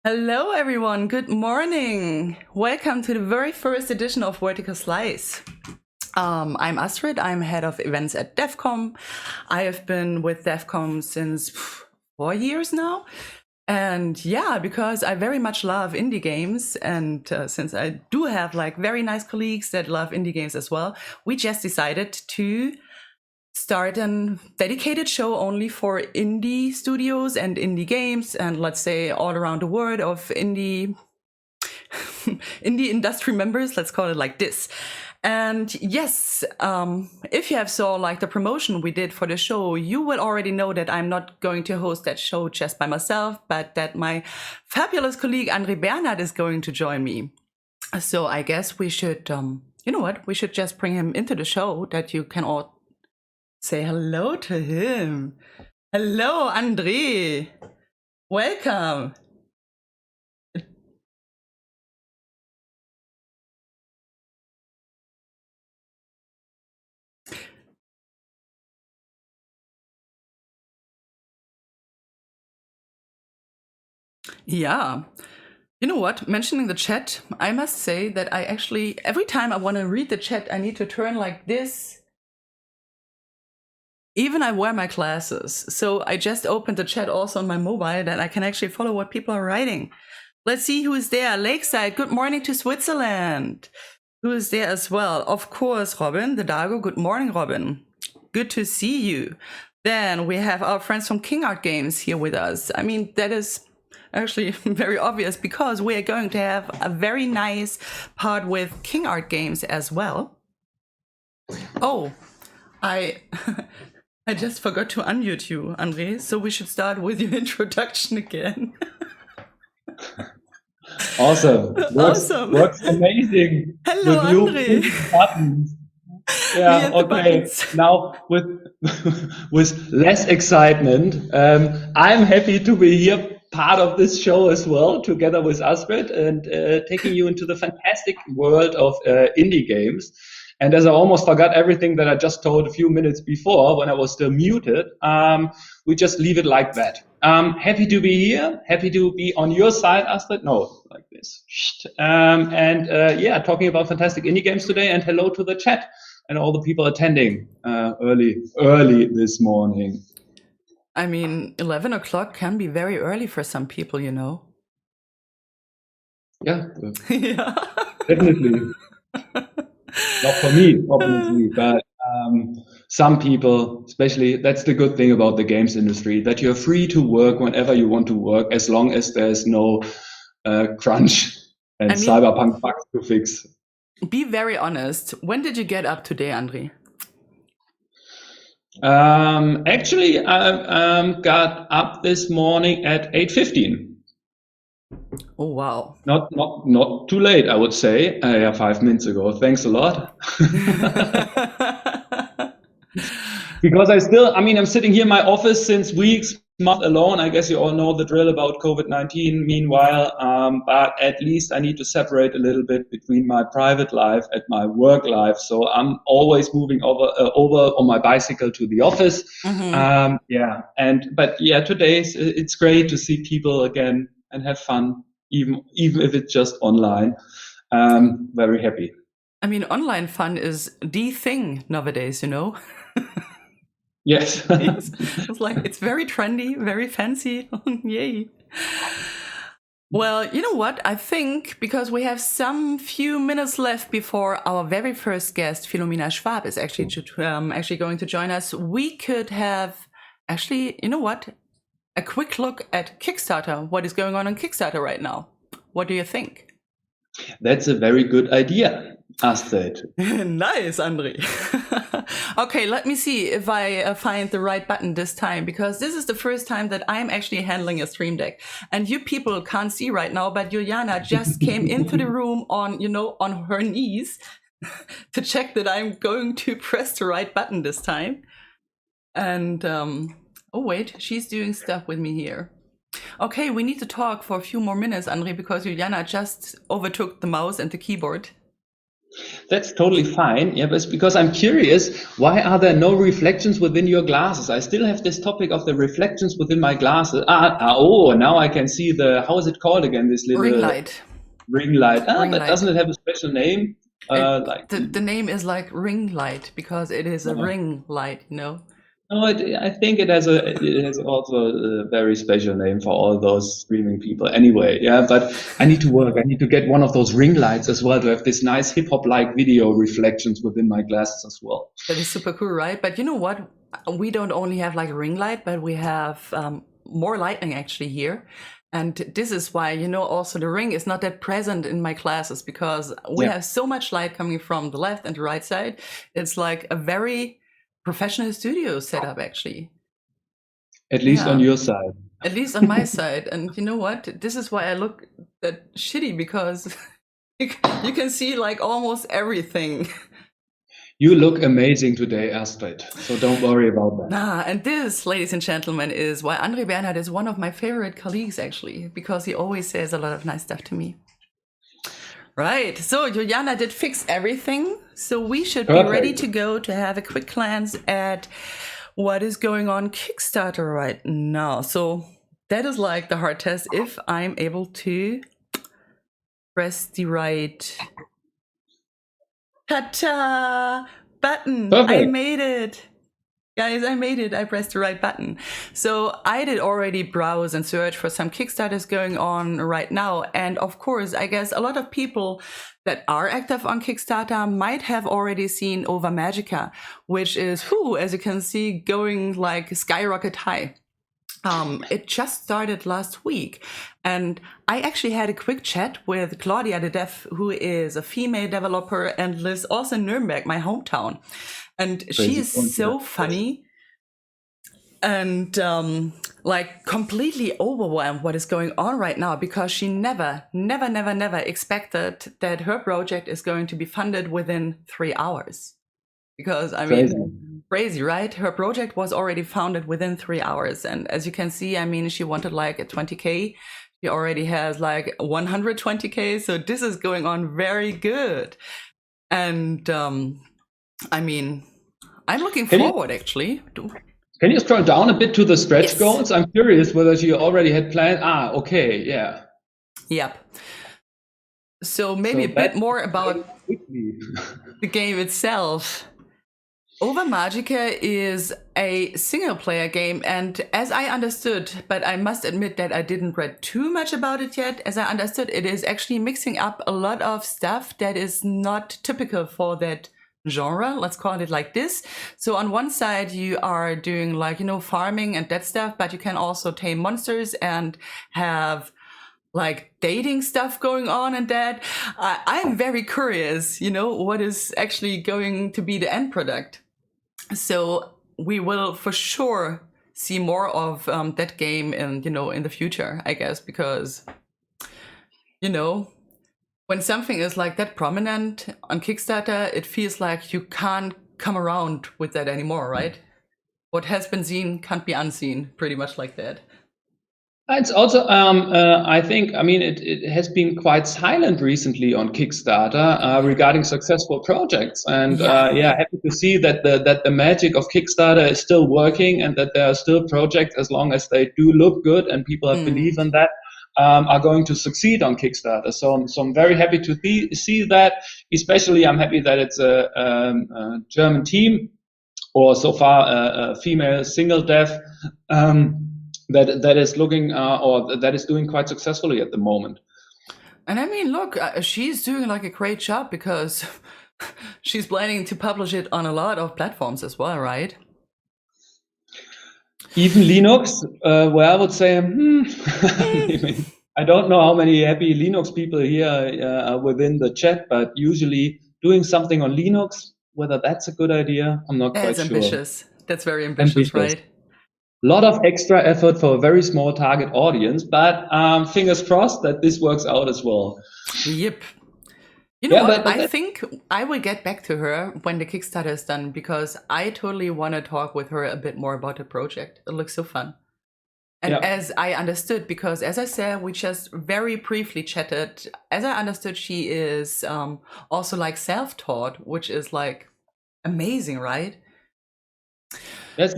Hello everyone, good morning. Welcome to the very first edition of Vertical Slice. I'm Astrid, I'm head of events at devcom. I have been with devcom since 4 years now. And yeah, because I very much love indie games, and since I do have very nice colleagues that love indie games as well, we just decided to start a dedicated show only for indie studios and indie games, and let's say all around the world of indie industry members, let's call it like this. And yes, if you have saw the promotion we did for the show, you will already know that I'm not going to host that show just by myself, but that my fabulous colleague André Bernhard is going to join me. So I guess we should, we should just bring him into the show, that you can all say hello to him. Hello, André. Welcome. Yeah. You know what? Mentioning the chat, I must say that I actually, every time I want to read the chat, I need to turn like this. Even I wear my glasses. So I just opened the chat also on my mobile, that I can actually follow what people are writing. Let's see who is there. Lakeside, good morning to Switzerland. Who is there as well? Of course, Robin, the Dago. Good morning, Robin. Good to see you. Then we have our friends from King Art Games here with us. I mean, that is actually very obvious, because we are going to have a very nice part with King Art Games as well. Oh, I just forgot to unmute you, André, so we should start with your introduction again. Awesome. Awesome. Works amazing. Hello, with André. Buttons. Yeah, okay. Now with less excitement, I'm happy to be here, part of this show as well, together with Astrid, and taking you into the fantastic world of indie games. And as I almost forgot everything that I just told a few minutes before when I was still muted, we just leave it like that. Happy to be here. Happy to be on your side, Astrid. No, like this. Talking about fantastic indie games today. And hello to the chat and all the people attending early this morning. I mean, 11 o'clock can be very early for some people, you know. Yeah. Yeah. Definitely. Not for me, obviously, but some people, especially, that's the good thing about the games industry, that you're free to work whenever you want to work, as long as there's no crunch and cyberpunk bugs to fix. Be very honest. When did you get up today, André? Actually, I got up this morning at 8:15. Oh, wow. Not too late, I would say. 5 minutes ago. Thanks a lot. Because I'm sitting here in my office since weeks, month alone. I guess you all know the drill about COVID-19 meanwhile, but at least I need to separate a little bit between my private life and my work life. So I'm always moving over on my bicycle to the office. Mm-hmm. But today it's great to see people again and have fun, even if it's just online. Very happy. I mean, online fun is the thing nowadays, you know? Yes. It's very trendy, very fancy. Yay. Well, you know what? I think because we have some few minutes left before our very first guest, Philomena Schwab, is actually going to join us, we could have actually, you know what? A quick look at Kickstarter. What is going on Kickstarter right now? What do you think? That's a very good idea, Astrid. Nice, André. Okay, let me see if I find the right button this time, because this is the first time that I'm actually handling a stream deck. And you people can't see right now, but Juliana just came into the room on her knees to check that I'm going to press the right button this time. And, oh wait, she's doing stuff with me here. Okay, we need to talk for a few more minutes, André, because Juliana just overtook the mouse and the keyboard. That's totally fine. Yeah, but it's because I'm curious, why are there no reflections within your glasses? I still have this topic of the reflections within my glasses. Oh, now I can see how is it called again? This Ring little light. ring light. Ring But light. doesn't it have a special name? The name is like ring light because it is a ring light, you know. No, I think it has also a very special name for all those streaming people. Anyway, yeah, but I need to work. I need to get one of those ring lights as well to have this nice hip hop like video reflections within my glasses as well. That is super cool, right? But you know what? We don't only have like a ring light, but we have more lighting actually here. And this is why, you know, also the ring is not that present in my classes because we have so much light coming from the left and the right side. It's like a very professional studio setup, actually. At least on your side. At least on my side. And you know what? This is why I look that shitty because you can see like almost everything. You look amazing today, Astrid. So don't worry about that. And this, ladies and gentlemen, is why André Bernhard is one of my favorite colleagues, actually, because he always says a lot of nice stuff to me. Right. So Juliana did fix everything. So we should be ready to go to have a quick glance at what is going on Kickstarter right now. So that is like the hard test if I'm able to press the right ta-ta button. Perfect. I made it. Guys, I made it. I pressed the right button. So I did already browse and search for some Kickstarters going on right now. And of course, I guess a lot of people that are active on Kickstarter might have already seen Over Magica, which is, as you can see, going like skyrocket high. It just started last week. And I actually had a quick chat with Claudia, the dev, who is a female developer and lives also in Nuremberg, my hometown. And she is so funny and like completely overwhelmed what is going on right now because she never expected that her project is going to be funded within 3 hours. Because I mean, crazy, right? Her project was already founded within 3 hours. And as you can see, I mean, she wanted like a 20K. She already has like 120K. So this is going on very good. And I mean, I'm looking forward, actually. Can you scroll down a bit to the stretch goals? I'm curious whether she already had planned. Okay, yeah. Yep. So maybe a bit more about the game itself. Over Magica is a single-player game, and as I understood, but I must admit that I didn't read too much about it yet, as I understood, it is actually mixing up a lot of stuff that is not typical for that genre, let's call it like this. So on one side, you are doing like, you know, farming and that stuff, but you can also tame monsters and have like dating stuff going on and that. I'm very curious, you know, what is actually going to be the end product. So we will for sure see more of that game in, you know, in the future, I guess, because, you know, when something is like that prominent on Kickstarter, it feels like you can't come around with that anymore, right? What has been seen can't be unseen, pretty much like that. It's also, I think, I mean, it has been quite silent recently on Kickstarter regarding successful projects. And happy to see that the magic of Kickstarter is still working and that there are still projects, as long as they do look good and people have belief in that, are going to succeed on Kickstarter. So I'm very happy to see that. Especially, I'm happy that it's a German team, or so far a female single dev. That is looking or that is doing quite successfully at the moment. And I mean, look, she's doing like a great job because she's planning to publish it on a lot of platforms as well, right? Even Linux, where I would say, I don't know how many happy Linux people here are within the chat, but usually doing something on Linux, whether that's a good idea, I'm not quite sure. That's ambitious. That's very ambitious, right? A lot of extra effort for a very small target audience, but fingers crossed that this works out as well. Yep. You know what? I think I will get back to her when the Kickstarter is done, because I totally want to talk with her a bit more about the project. It looks so fun. And as I understood, because as I said, we just very briefly chatted, as I understood, she is also like self-taught, which is like amazing, right? Yes,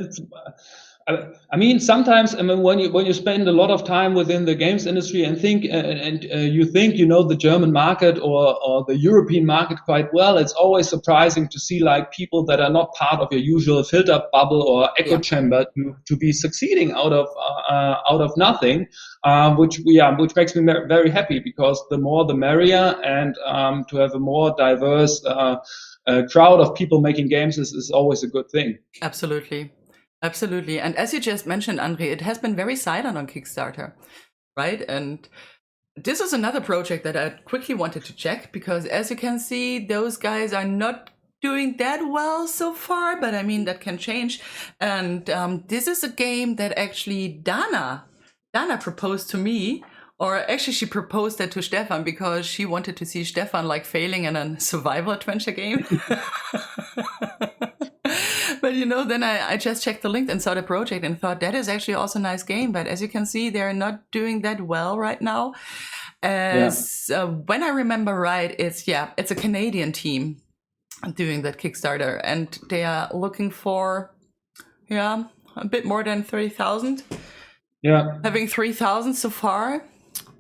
I mean, sometimes when you spend a lot of time within the games industry and think you think you know the German market or the European market quite well, it's always surprising to see like people that are not part of your usual filter bubble or echo chamber to be succeeding out of nothing, which makes me very happy, because the more the merrier, and to have a more diverse crowd of people making games is always a good thing. Absolutely. Absolutely. And as you just mentioned, André, it has been very silent on Kickstarter, right? And this is another project that I quickly wanted to check, because as you can see, those guys are not doing that well so far, but I mean, that can change. And this is a game that actually Dana proposed to me, or actually she proposed that to Stefan, because she wanted to see Stefan like failing in a survival adventure game. But you know, then I just checked the link and saw the project and thought that is actually also a nice game. But as you can see, they're not doing that well right now. When I remember right, it's a Canadian team doing that Kickstarter, and they are looking for a bit more than 30,000. Yeah, having 3,000 so far.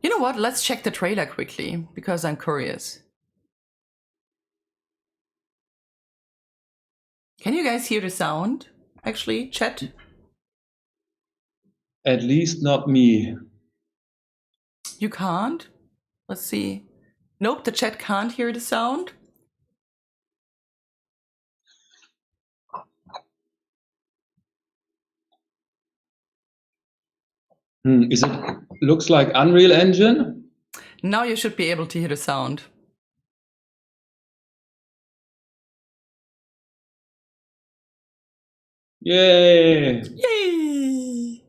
You know what? Let's check the trailer quickly, because I'm curious. Can you guys hear the sound? Actually, chat? At least not me. You can't? Let's see. Nope, the chat can't hear the sound. Is it looks like Unreal Engine? Now you should be able to hear the sound. Yay! Yay!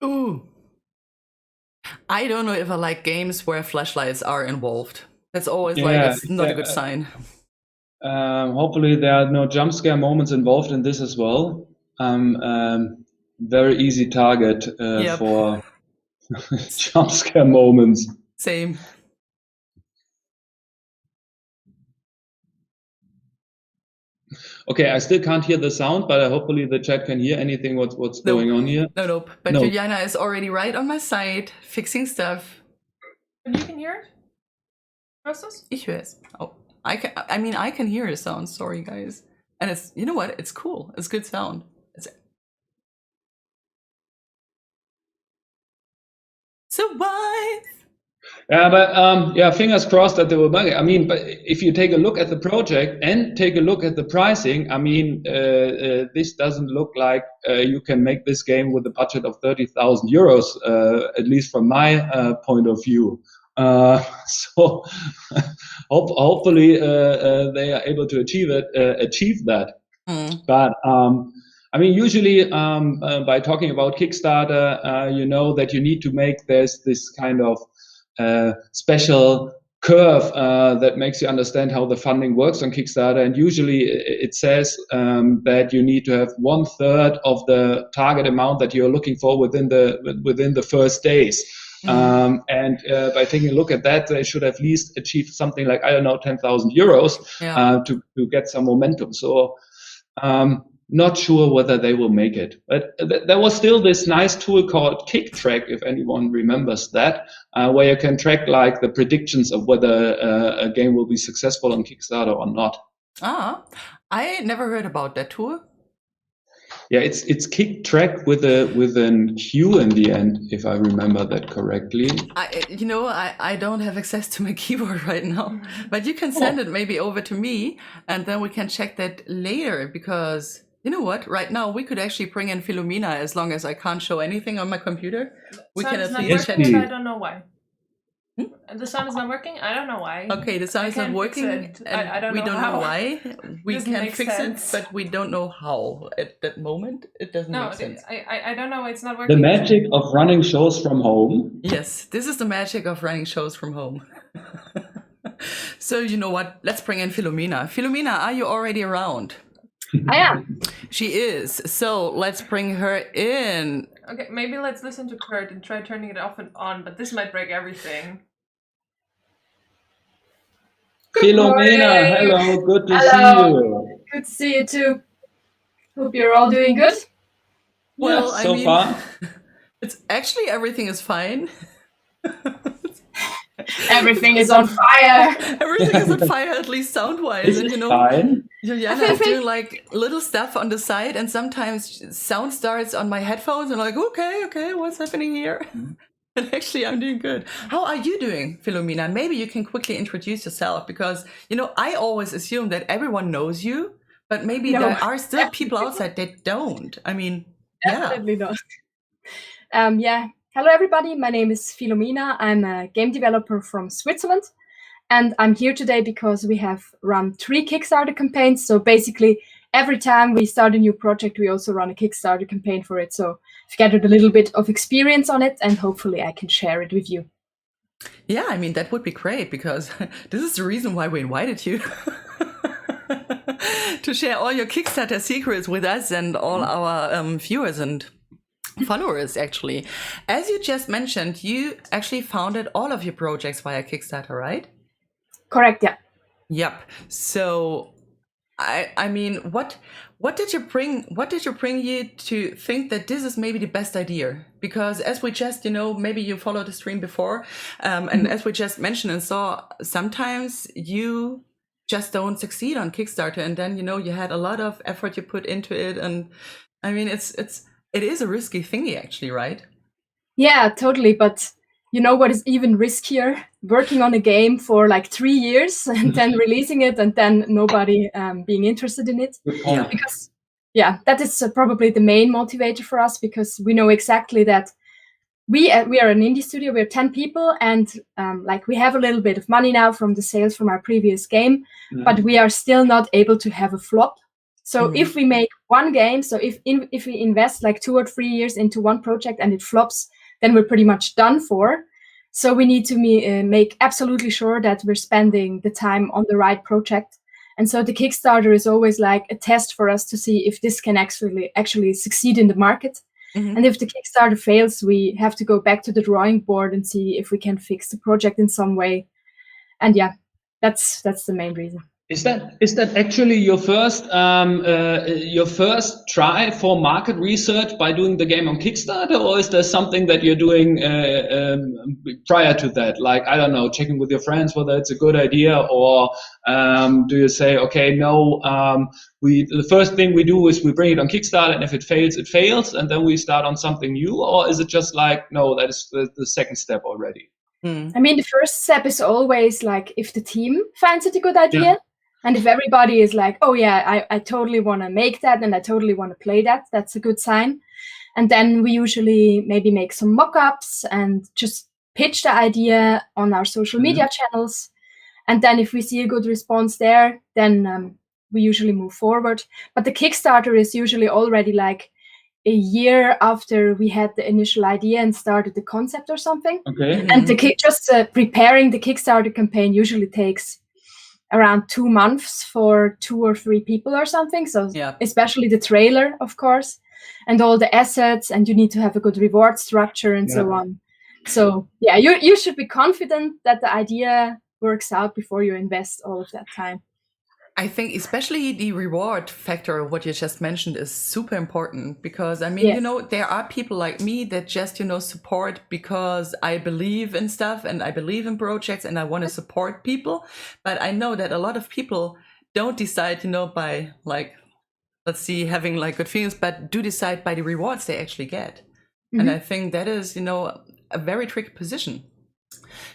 Ooh. I don't know if I like games where flashlights are involved. That's always it's not a good sign. Hopefully there are no jump scare moments involved in this as well. Very easy target for jump scare moments. Same. Okay, I still can't hear the sound, but hopefully the chat can hear anything what's going on here. Nope. But Juliana is already right on my side, fixing stuff. And you can hear it? Process? Ich höre es. Oh, I can hear the sound. Sorry, guys. And it's, you know what? It's cool. It's good sound. Survive. Yeah, but fingers crossed that they will bug it. I mean, but if you take a look at the project and take a look at the pricing, I mean, this doesn't look like you can make this game with a budget of 30,000 euros, at least from my point of view. So hopefully they are able to achieve that. But I mean, usually by talking about Kickstarter, you know that you need to make this kind of special curve that makes you understand how the funding works on Kickstarter. And usually it says that you need to have 1/3 of the target amount that you're looking for within the first days. And by taking a look at that, they should at least achieve something like, I don't know, 10,000 euros to get some momentum. So not sure whether they will make it. But there was still this nice tool called KickTrack, if anyone remembers that, where you can track like the predictions of whether a game will be successful on Kickstarter or not. I never heard about that tool. Yeah, it's KickTrack with an Q in the end, if I remember that correctly. I don't have access to my keyboard right now, but you can send it maybe over to me, and then we can check that later, because you know what? Right now we could actually bring in Philomena, as long as I can't show anything on my computer. We can at least check. I don't know why. The sound is not working? I don't know why. Okay, the sound is not working, and we don't know why. We can fix it, but we don't know how. At that moment, it doesn't make sense. I don't know why it's not working. The magic of running shows from home. Yes, this is the magic of running shows from home. So you know what? Let's bring in Philomena. Philomena, are you already around? I am. She is. So let's bring her in. Okay, maybe let's listen to Kurt and try turning it off and on, but this might break everything. Philomena, hello, good to see you. Good to see you too. Hope you're all doing good. Well, yeah, so far. It's actually everything is fine. Everything is on fire. Everything is on fire, at least sound-wise. And fine. Juliana is doing like little stuff on the side, and sometimes sound starts on my headphones, and I'm like, okay, what's happening here? And actually, I'm doing good. How are you doing, Philomena? Maybe you can quickly introduce yourself, because I always assume that everyone knows you, but maybe there are still people outside that don't. I mean, definitely not. Hello, everybody. My name is Philomena. I'm a game developer from Switzerland, and I'm here today because we have run 3 Kickstarter campaigns. So basically, every time we start a new project, we also run a Kickstarter campaign for it. So I've gathered a little bit of experience on it, and hopefully I can share it with you. Yeah, I mean, that would be great, because this is the reason why we invited you. To share all your Kickstarter secrets with us and all our viewers and followers, actually. As you just mentioned, you actually founded all of your projects via Kickstarter, right? Correct, yeah. Yep. So, I mean, what did you bring you to think that this is maybe the best idea? Because as we just, maybe you followed the stream before, and as we just mentioned and saw, sometimes you just don't succeed on Kickstarter, and then you had a lot of effort you put into it, and I mean it is a risky thingy, actually, right? Yeah, totally. But what is even riskier? Working on a game for like 3 years and then releasing it, and then nobody being interested in it. Yeah. Because that is probably the main motivator for us, because we know exactly that we are an indie studio. We're 10 people, and we have a little bit of money now from the sales from our previous game, but we are still not able to have a flop. So if we make one game, so if we invest like 2 or 3 years into one project and it flops, then we're pretty much done for. So we need to make absolutely sure that we're spending the time on the right project. And so the Kickstarter is always like a test for us to see if this can actually succeed in the market. And if the Kickstarter fails, we have to go back to the drawing board and see if we can fix the project in some way. And that's the main reason. Is that actually your first try for market research by doing the game on Kickstarter, or is there something that you're doing prior to that? Like, I don't know, checking with your friends whether it's a good idea, or do you say, okay, no, the first thing we do is we bring it on Kickstarter, and if it fails, it fails, and then we start on something new? Or is it just like, no, that is the second step already? I mean, the first step is always like if the team finds it a good idea. And if everybody is like, oh yeah, I totally want to make that and I totally want to play that, that's a good sign. And then we usually maybe make some mock-ups and just pitch the idea on our social media channels. And then if we see a good response there, then we usually move forward. But the Kickstarter is usually already like a year after we had the initial idea and started the concept or something. Okay. And preparing the Kickstarter campaign usually takes around 2 months for 2 or 3 people or something. So especially the trailer, of course, and all the assets, and you need to have a good reward structure and so on. So you should be confident that the idea works out before you invest all of that time. I think especially the reward factor of what you just mentioned is super important, because I mean, there are people like me that just, support because I believe in stuff and I believe in projects and I want to support people. But I know that a lot of people don't decide, by like, let's see, having like good feelings, but do decide by the rewards they actually get. And I think that is, a very tricky position.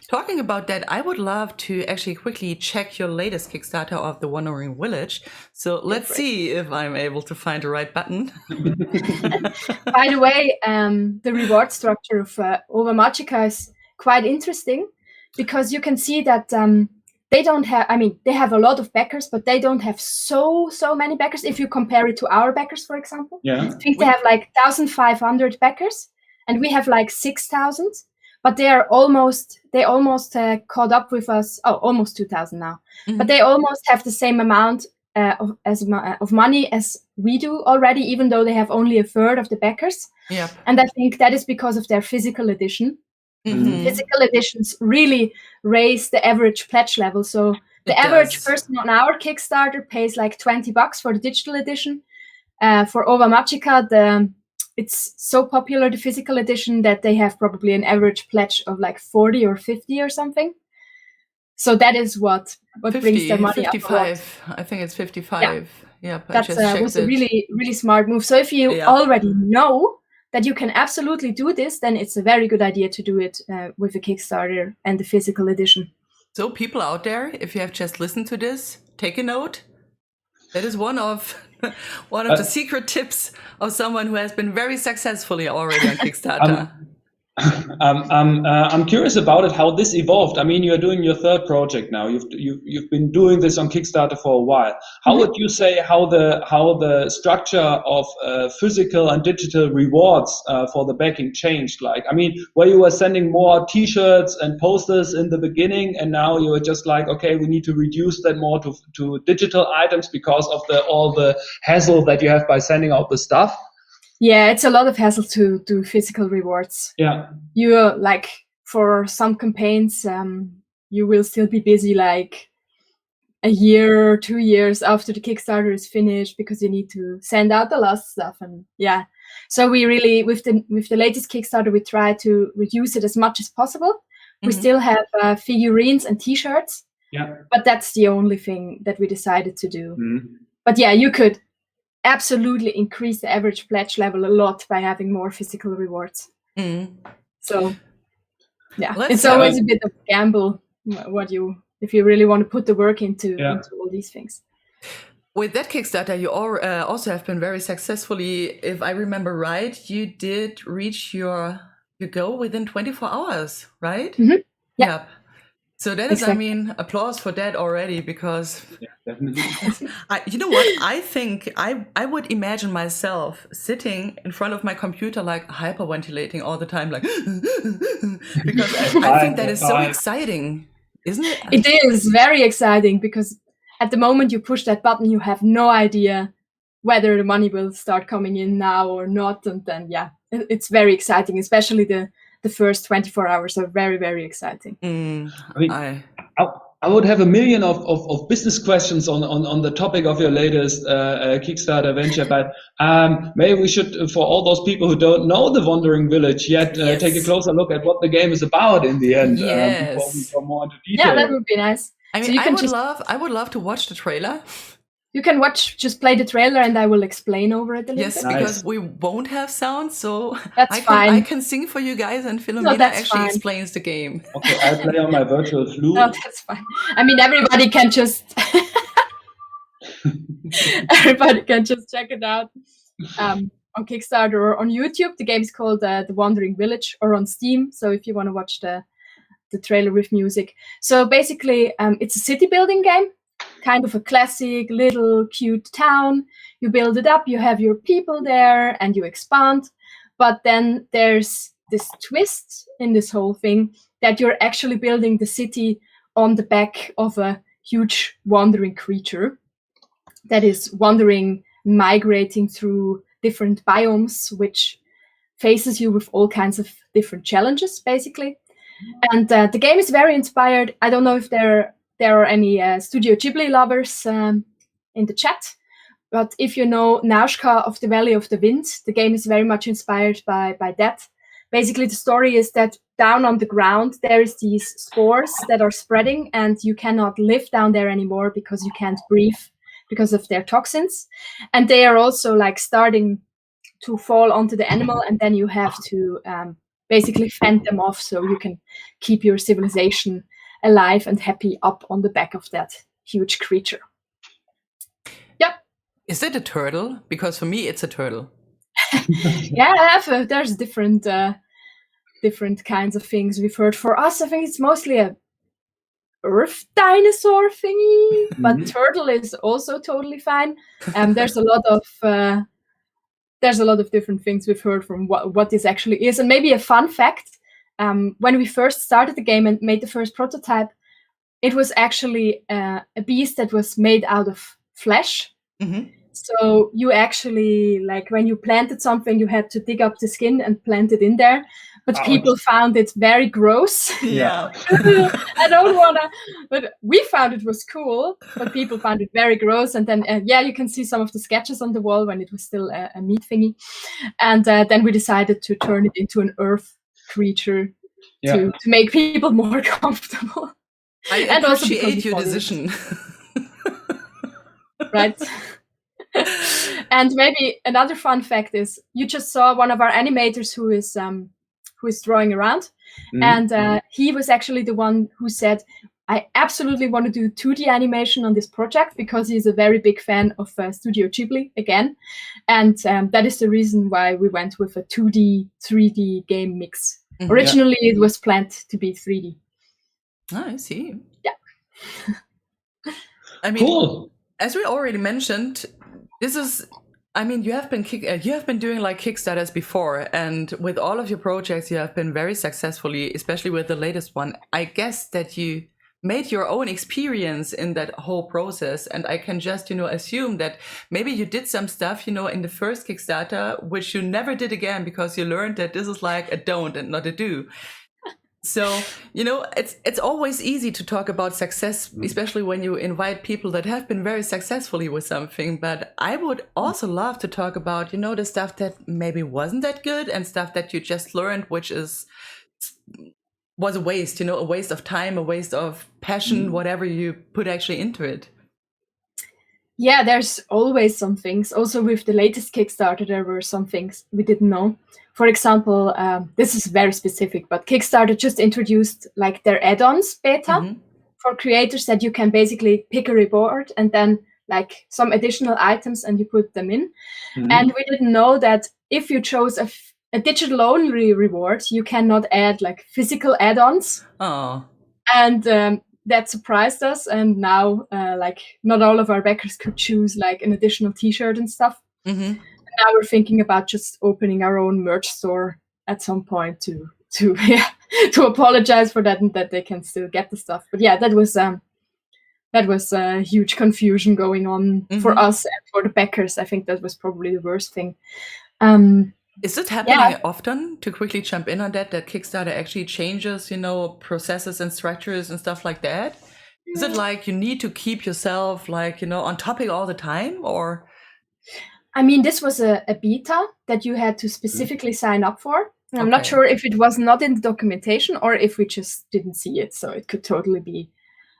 Talking about that, I would love to actually quickly check your latest Kickstarter of The Wandering Village. So let's see if I'm able to find the right button. By the way, the reward structure of Over Magica is quite interesting, because you can see that they don't have, they have a lot of backers, but they don't have so many backers if you compare it to our backers, for example. I think they have like 1,500 backers and we have like 6,000. But they almost caught up with us. Oh, almost 2,000 now. But they almost have the same amount of money as we do already, even though they have only a third of the backers. Yep. And I think that is because of their physical edition. Mhm. Physical editions really raise the average pledge level. So the average person on our Kickstarter pays like $20 for the digital edition. For Ova Magica, it's so popular, the physical edition, that they have probably an average pledge of like 40 or 50 or something. So that is what 50, brings their money 55. up. I think it's 55. Yeah, that was a really, really smart move. So if you already know that you can absolutely do this, then it's a very good idea to do it with a Kickstarter and the physical edition. So people out there, if you have just listened to this, take a note. That is one of the secret tips of someone who has been very successfully already on Kickstarter. I'm curious about it, how this evolved. I mean, you're doing your third project now. You've been doing this on Kickstarter for a while. How would you say how the structure of physical and digital rewards for the backing changed? Like, I mean, where you were sending more T-shirts and posters in the beginning, and now you are just like, okay, we need to reduce that more to digital items because of all the hassle that you have by sending out the stuff. Yeah, it's a lot of hassle to do physical rewards. Yeah. You like, for some campaigns, you will still be busy like a year or 2 years after the Kickstarter is finished because you need to send out the last stuff. And yeah, so we really, with the latest Kickstarter, we try to reduce it as much as possible. We still have figurines and T-shirts, but that's the only thing that we decided to do. But yeah, you could absolutely increase the average pledge level a lot by having more physical rewards. So yeah, it's always a bit of a gamble if you really want to put the work into all these things. With that Kickstarter, you also have been very successfully, if I remember right, you did reach your goal within 24 hours, right? Yeah. So that is, I mean, applause for that already, because definitely. You know what? I think I would imagine myself sitting in front of my computer, like hyperventilating all the time, like, because I think that is so exciting, isn't it? It is very exciting, because at the moment you push that button, you have no idea whether the money will start coming in now or not. And then, it's very exciting, especially the first 24 hours are very, very exciting. I mean, I would have a million of business questions on the topic of your latest Kickstarter venture, but maybe we should, for all those people who don't know the Wandering Village yet, take a closer look at what the game is about in the end, before we go more into detail. Yeah, that would be nice. I mean, I would love to watch the trailer. You can just play the trailer, and I will explain over it a little bit. Yes, because we won't have sound, so that's fine. I can sing for you guys, and Philomena explains the game. Okay, I'll play on my virtual flute. No, that's fine. I mean, everybody can just check it out on Kickstarter or on YouTube. The game is called The Wandering Village, or on Steam. So if you want to watch the trailer with music. So basically, it's a city building game. Kind of a classic little cute town. You build it up, you have your people there, and you expand. But then there's this twist in this whole thing, that you're actually building the city on the back of a huge wandering creature that is wandering, migrating through different biomes, which faces you with all kinds of different challenges, basically. And the game is very inspired. I don't know if there are any Studio Ghibli lovers in the chat, but if you know Nausicaä of the Valley of the Wind, the game is very much inspired by that. Basically, the story is that down on the ground there is these spores that are spreading, and you cannot live down there anymore because you can't breathe because of their toxins, and they are also like starting to fall onto the animal, and then you have to basically fend them off so you can keep your civilization alive and happy up on the back of that huge creature. Yeah. Is it a turtle? Because for me, it's a turtle. Yeah, there's different kinds of things we've heard. For us, I think it's mostly a earth dinosaur thingy, but turtle is also totally fine. There's a lot of different things we've heard from what this actually is. And maybe a fun fact, when we first started the game and made the first prototype, it was actually a beast that was made out of flesh. Mm-hmm. So you actually, like when you planted something, you had to dig up the skin and plant it in there. But Ouch. people found it very gross. Yeah. I don't want to, but we found it was cool, but people found it very gross. And then, you can see some of the sketches on the wall when it was still a meat thingy. And then we decided to turn it into an earth creature to make people more comfortable. I and appreciate your decision. Right. And maybe another fun fact is you just saw one of our animators who is drawing around, and he was actually the one who said, I absolutely want to do 2D animation on this project because he's a very big fan of Studio Ghibli again, and that is the reason why we went with a 2D 3D game mix. Originally it was planned to be 3D. Oh, I see. Yeah. I mean, cool. As we already mentioned, this is, I mean, you have been doing like Kickstarters before, and with all of your projects, you have been very successfully, especially with the latest one. I guess that you made your own experience in that whole process, and I can just, assume that maybe you did some stuff, in the first Kickstarter, which you never did again because you learned that this is like a don't and not a do. So, it's always easy to talk about success, especially when you invite people that have been very successfully with something. But I would also love to talk about, the stuff that maybe wasn't that good and stuff that you just learned, which was a waste, a waste of time, a waste of passion, whatever you put actually into it. Yeah, there's always some things. Also with the latest Kickstarter, there were some things we didn't know. For example, this is very specific, but Kickstarter just introduced like their add-ons beta for creators that you can basically pick a reward and then like some additional items and you put them in. And we didn't know that if you chose a digital only reward, you cannot add like physical add-ons. Oh. And that surprised us. And now like not all of our backers could choose like an additional t-shirt and stuff. Now we're thinking about just opening our own merch store at some point to apologize for that and that they can still get the stuff. But yeah, that was a huge confusion going on for us and for the backers. I think that was probably the worst thing. Is it happening often, to quickly jump in on that Kickstarter actually changes, processes and structures and stuff like that? Is it like you need to keep yourself like, on topic all the time, or? I mean, this was a beta that you had to specifically sign up for. And I'm not sure if it was not in the documentation or if we just didn't see it. So it could totally be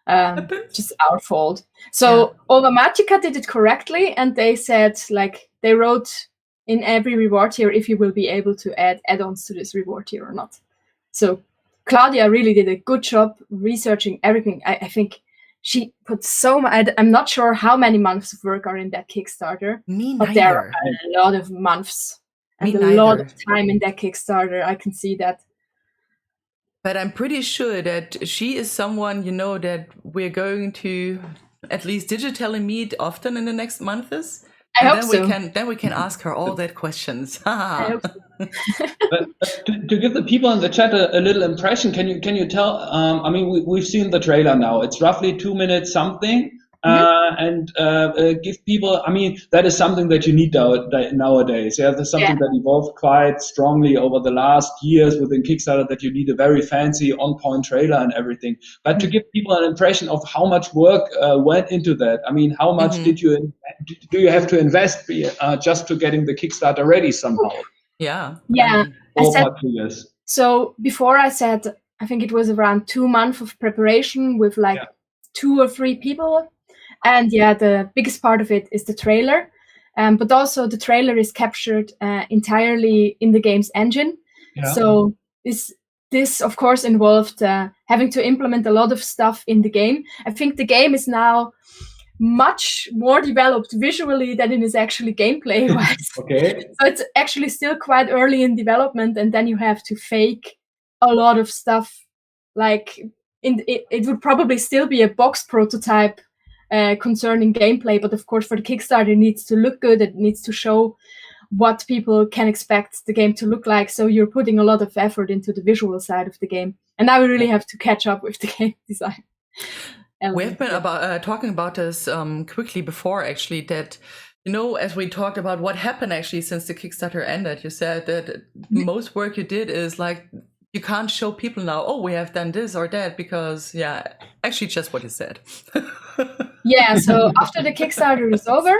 just our fault. So Ovamatica did it correctly. And they said, like, they wrote in every reward tier if you will be able to add add-ons to this reward tier or not. So Claudia really did a good job researching everything. I think she put so much. I'm not sure how many months of work are in that Kickstarter. But there are a lot of months and lot of time in that Kickstarter. I can see that. But I'm pretty sure that she is someone, that we're going to at least digitally meet often in the next months. I hope so. Then we can ask her all that questions. I hope so. To give the people in the chat a little impression, can you tell? I mean, we've seen the trailer now. It's roughly 2 minutes something, and give people. I mean, that is something that you need nowadays. Yeah, there's something that evolved quite strongly over the last years within Kickstarter. That you need a very fancy, on-point trailer and everything. But to give people an impression of how much work went into that. I mean, how much do you have to invest just to getting the Kickstarter ready somehow? Yeah. So before I said, I think it was around 2 months of preparation with like 2 or 3 people. And the biggest part of it is the trailer. But also the trailer is captured entirely in the game's engine. Yeah. So this of course involved having to implement a lot of stuff in the game. I think the game is now much more developed visually than it is actually gameplay-wise. So it's actually still quite early in development, and then you have to fake a lot of stuff. Like it would probably still be a box prototype concerning gameplay, but of course for the Kickstarter it needs to look good. It needs to show what people can expect the game to look like. So you're putting a lot of effort into the visual side of the game, and now we really have to catch up with the game design. element. We have been talking about this quickly before, actually, that, as we talked about what happened actually since the Kickstarter ended, you said that most work you did is like, you can't show people now, oh, we have done this or that, because, actually just what you said. Yeah, so after the Kickstarter is over,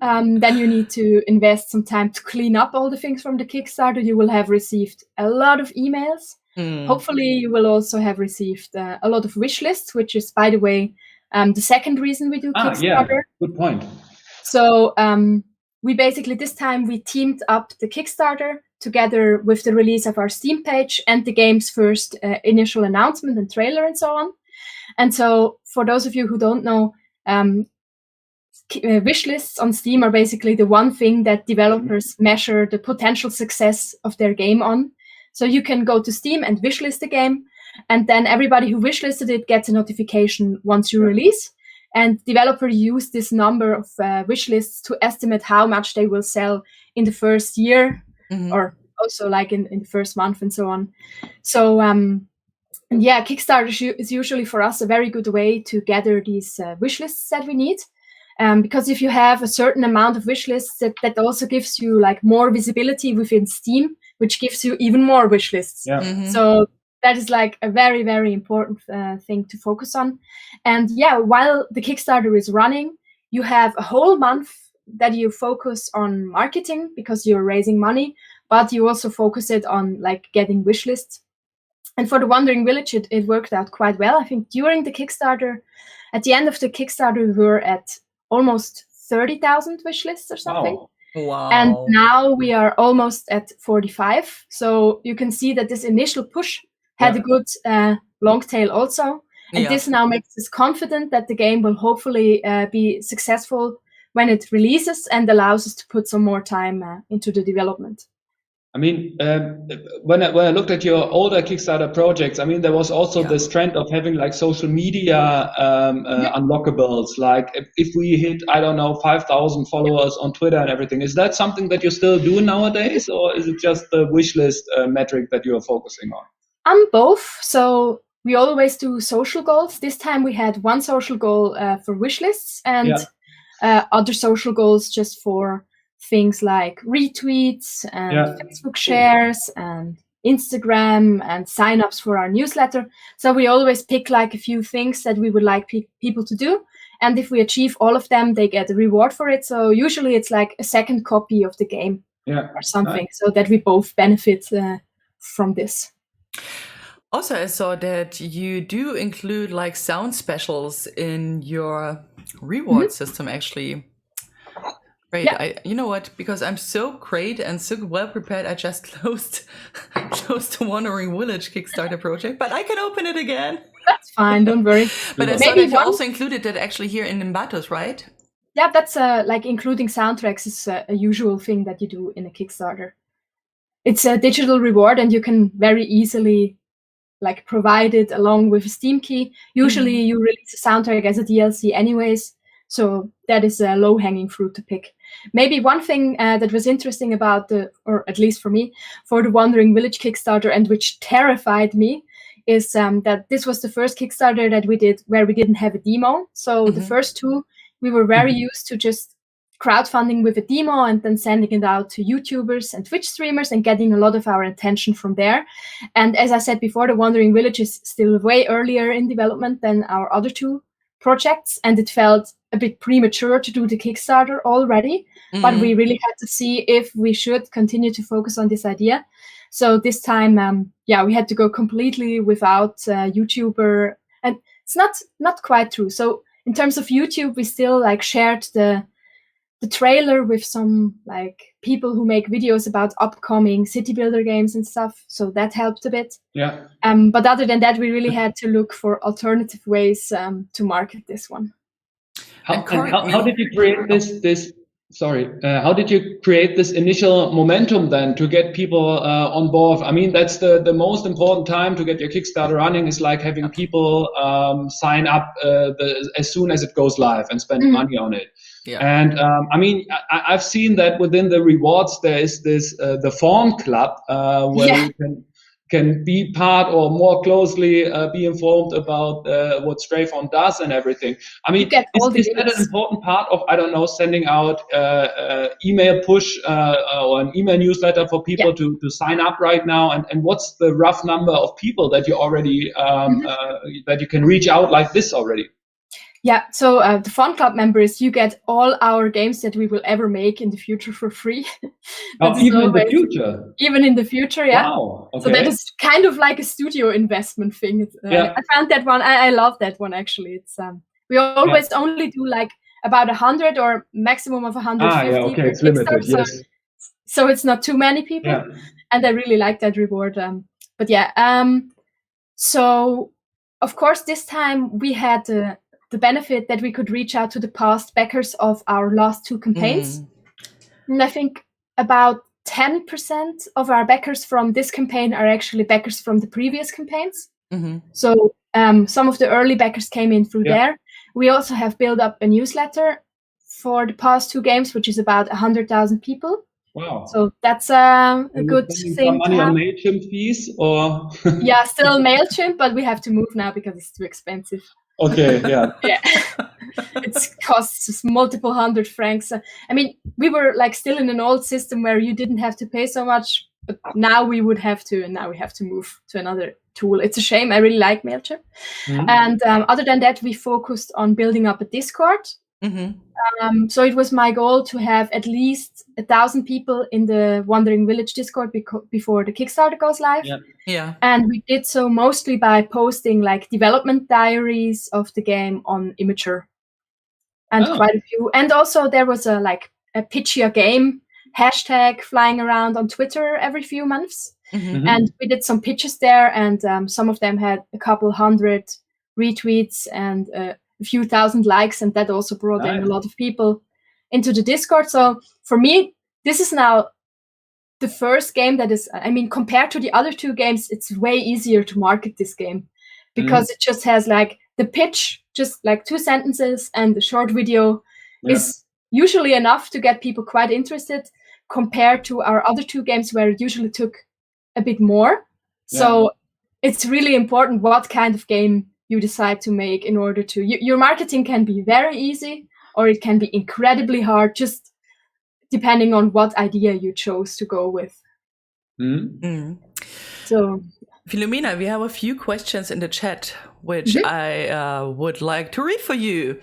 then you need to invest some time to clean up all the things from the Kickstarter. You will have received a lot of emails. Hopefully you will also have received a lot of wish lists, which is, by the way, the second reason we do Kickstarter. Yeah, good point. So we basically, this time we teamed up the Kickstarter together with the release of our Steam page and the game's first initial announcement and trailer and so on. And so for those of you who don't know, wish lists on Steam are basically the one thing that developers measure the potential success of their game on. So you can go to Steam and wishlist a game, and then everybody who wishlisted it gets a notification once you release. And developers use this number of wishlists to estimate how much they will sell in the first year, or also like in the first month and so on. So Kickstarter is usually for us a very good way to gather these wishlists that we need. Because if you have a certain amount of wish lists, that also gives you like more visibility within Steam, which gives you even more wish lists. Yeah. So that is like a very, very important thing to focus on. And while the Kickstarter is running, you have a whole month that you focus on marketing because you're raising money, but you also focus it on like getting wish lists. And for the Wandering Village, it worked out quite well. I think during the Kickstarter, at the end of the Kickstarter, we were at almost 30,000 wish lists or something. Oh, wow. And now we are almost at 45. So you can see that this initial push had a good long tail also. And this now makes us confident that the game will hopefully be successful when it releases and allows us to put some more time into the development. I mean, when I looked at your older Kickstarter projects, I mean, there was also this trend of having like social media unlockables. Like if we hit, I don't know, 5,000 followers on Twitter and everything, is that something that you still do nowadays, or is it just the wish list metric that you're focusing on? Both. So we always do social goals. This time we had one social goal for wish lists and other social goals just for things like retweets and Facebook shares and Instagram and signups for our newsletter. So we always pick like a few things that we would like people to do. And if we achieve all of them, they get a reward for it. So usually it's like a second copy of the game or something, so that we both benefit from this. Also, I saw that you do include like sound specials in your reward system, actually. Great. Yeah. You know what? Because I'm so great and so well prepared, I just closed the Wandering Village Kickstarter project, but I can open it again. That's fine. Don't worry. But I saw that you also included that actually here in Nimbatos, right? Yeah, that's like including soundtracks is a usual thing that you do in a Kickstarter. It's a digital reward, and you can very easily like provide it along with a Steam key. Usually, you release a soundtrack as a DLC, anyways. So that is a low-hanging fruit to pick. Maybe one thing that was interesting about or at least for me, for the Wandering Village Kickstarter, and which terrified me, is that this was the first Kickstarter that we did where we didn't have a demo. So the first two, we were very used to just crowdfunding with a demo and then sending it out to YouTubers and Twitch streamers and getting a lot of our attention from there. And as I said before, the Wandering Village is still way earlier in development than our other two projects, and it felt a bit premature to do the Kickstarter already, but we really had to see if we should continue to focus on this idea. So this time, we had to go completely without YouTuber, and it's not quite true. So in terms of YouTube, we still like shared the trailer with some like people who make videos about upcoming city builder games and stuff. So that helped a bit. Yeah. But other than that, we really had to look for alternative ways to market this one. How did you create this? Sorry, how did you create this initial momentum then to get people on board? I mean, that's the most important time to get your Kickstarter running, is like having people sign up as soon as it goes live and spend money on it. Yeah. And I mean, I've seen that within the rewards there is this the Fawn Club where you can be part or more closely be informed about what Fawn does and everything. I mean, is that an important part of, I don't know, sending out email push or an email newsletter for people to sign up right now? And what's the rough number of people that you already that you can reach out like this already? Yeah, so the Fawn Club members, you get all our games that we will ever make in the future for free. Even in the future? Even in the future, yeah. Wow, okay. So that is kind of like a studio investment thing. I found that one, I love that one actually. It's we always only do like about 100 or maximum of 150. Okay, it's limited, yes. So it's not too many people. And I really like that reward. But so of course this time we had the benefit that we could reach out to the past backers of our last 2 campaigns. And I think about 10% of our backers from this campaign are actually backers from the previous campaigns. So some of the early backers came in through there. We also have built up a newsletter for the past 2 games, which is about 100,000 people. Wow. So that's a good thing. Some money on MailChimp fees or? Yeah, still MailChimp, but we have to move now because it's too expensive. Okay, yeah. It costs multiple hundred francs. I mean, we were like still in an old system where you didn't have to pay so much, but now we would have to, and now we have to move to another tool. It's a shame. I really like MailChimp. And other than that, we focused on building up a Discord. So it was my goal to have at least 1,000 people in the Wandering Village Discord before the Kickstarter goes live. And we did so mostly by posting like development diaries of the game on Imgur, and quite a few. And also there was a pitch your game hashtag flying around on Twitter every few months. And we did some pitches there, and some of them had a couple hundred retweets and a few thousand likes, and that also brought in a lot of people into the Discord. So for me, this is now the first game that is, I mean, compared to the other 2 games, it's way easier to market this game because it just has like the pitch, just like 2 sentences, and the short video is usually enough to get people quite interested compared to our other 2 games where it usually took a bit more. So it's really important what kind of game you decide to make in order to, your marketing can be very easy or it can be incredibly hard, just depending on what idea you chose to go with. So, Philomena, we have a few questions in the chat, which I would like to read for you.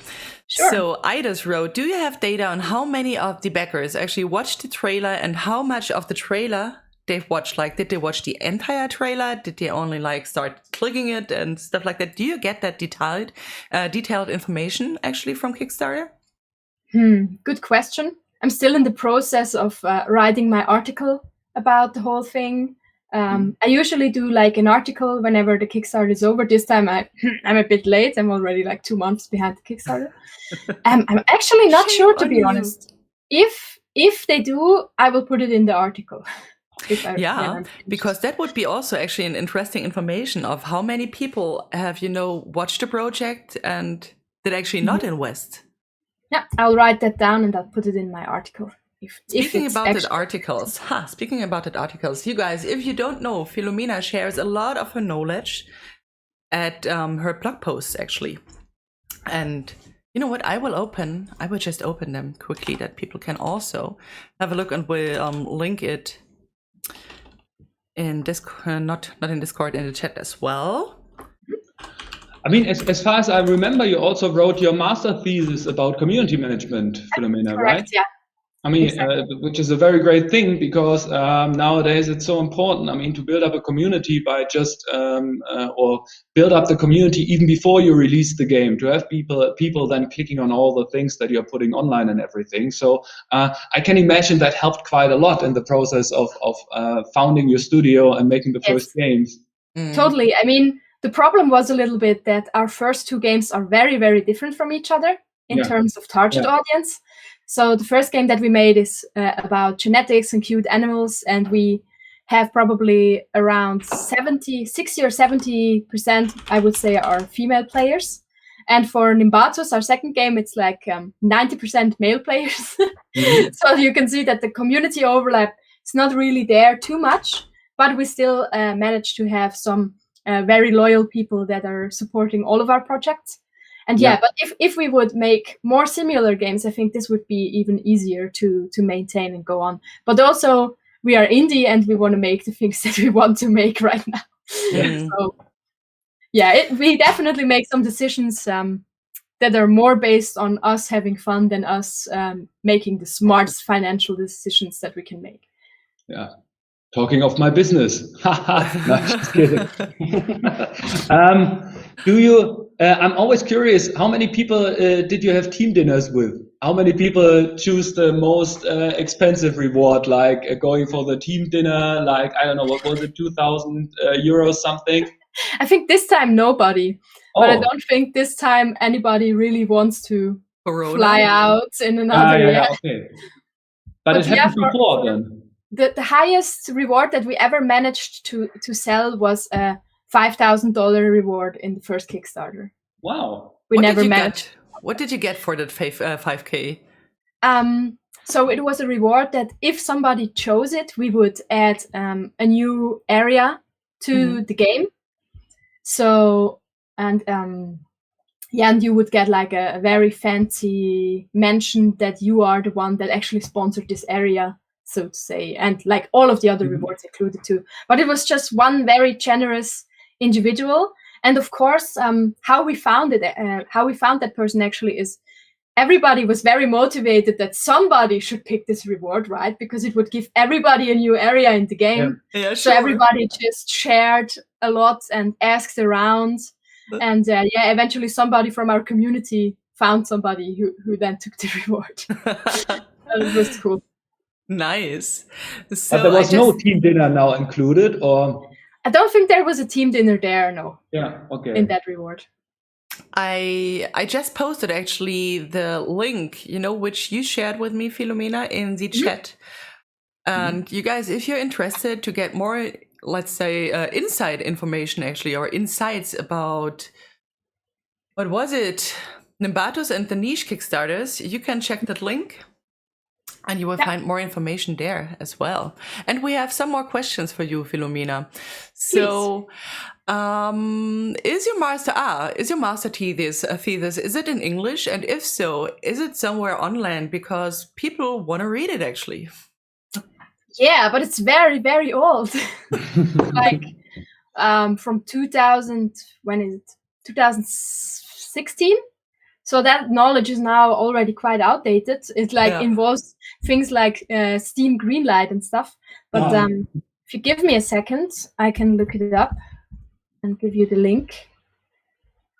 Sure. So Idas wrote, do you have data on how many of the backers actually watched the trailer and how much of the trailer they've watched? Like, did they watch the entire trailer? Did they only like start clicking it and stuff like that? Do you get that detailed information actually from Kickstarter? Good question. I'm still in the process of writing my article about the whole thing. I usually do like an article whenever the Kickstarter is over. This time I'm a bit late. I'm already like 2 months behind the Kickstarter. I'm actually not sure, to be honest. If they do, I will put it in the article. Because that would be also actually an interesting information of how many people have, watched the project and did actually not invest. Yeah, I'll write that down and I'll put it in my article. Speaking about the articles, you guys, if you don't know, Philomena shares a lot of her knowledge at her blog posts actually. And you know what? I will just open them quickly that people can also have a look, and we'll link it in Discord, not in Discord, in the chat as well. I mean, as far as I remember, you also wrote your master thesis about community management, Philomena, right? Yeah. I mean, exactly. Which is a very great thing because nowadays it's so important. I mean, to build up a community by just or build up the community even before you release the game, to have people then clicking on all the things that you're putting online and everything. So I can imagine that helped quite a lot in the process of founding your studio and making the first games. Totally. I mean, the problem was a little bit that our first 2 games are very, very different from each other in terms of target audience. So the first game that we made is about genetics and cute animals, and we have probably around 60 or 70%, I would say, are female players. And for Nimbatus, our second game, it's like 90% male players. So you can see that the community overlap is not really there too much. but we still manage to have some very loyal people that are supporting all of our projects. And but if we would make more similar games, I think this would be even easier to maintain and go on. But also, we are indie and we want to make the things that we want to make right now. So, we definitely make some decisions that are more based on us having fun than us making the smartest financial decisions that we can make. Yeah. Talking of my business. No, just kidding. Do you, I'm always curious, how many people did you have team dinners with? How many people choose the most expensive reward, like going for the team dinner, like, I don't know, what was it, 2,000 euros something? I think this time nobody, but I don't think this time anybody really wants to fly out in another. Okay. But it happened before then. The highest reward that we ever managed to sell was a $5,000 reward in the first Kickstarter. Wow. We never managed. What did you get for that 5K? So it was a reward that if somebody chose it, we would add a new area to the game. So, and you would get like a very fancy mention that you are the one that actually sponsored this area, so to say, and like all of the other rewards included too. But it was just one very generous individual. And of course, how we found that person actually is everybody was very motivated that somebody should pick this reward, right? Because it would give everybody a new area in the game. Yeah, so everybody just shared a lot and asked around. And eventually somebody from our community found somebody who then took the reward. It was cool. Nice. So but there was no team dinner now included, or? I don't think there was a team dinner there, no. Yeah, okay. In that reward. I just posted actually the link, which you shared with me, Philomena, in the chat. And you guys, if you're interested to get more, let's say, inside information actually, or insights about, what was it? Nimbatus and the Niche Kickstarters, you can check that link. And you will find more information there as well. And we have some more questions for you, Philomena. So, is your master thesis, is it in English? And if so, is it somewhere online? Because people want to read it, actually. Yeah, but it's very, very old. Like from 2016. So that knowledge is now already quite outdated. It involves things like Steam Greenlight and stuff. But if you give me a second, I can look it up and give you the link.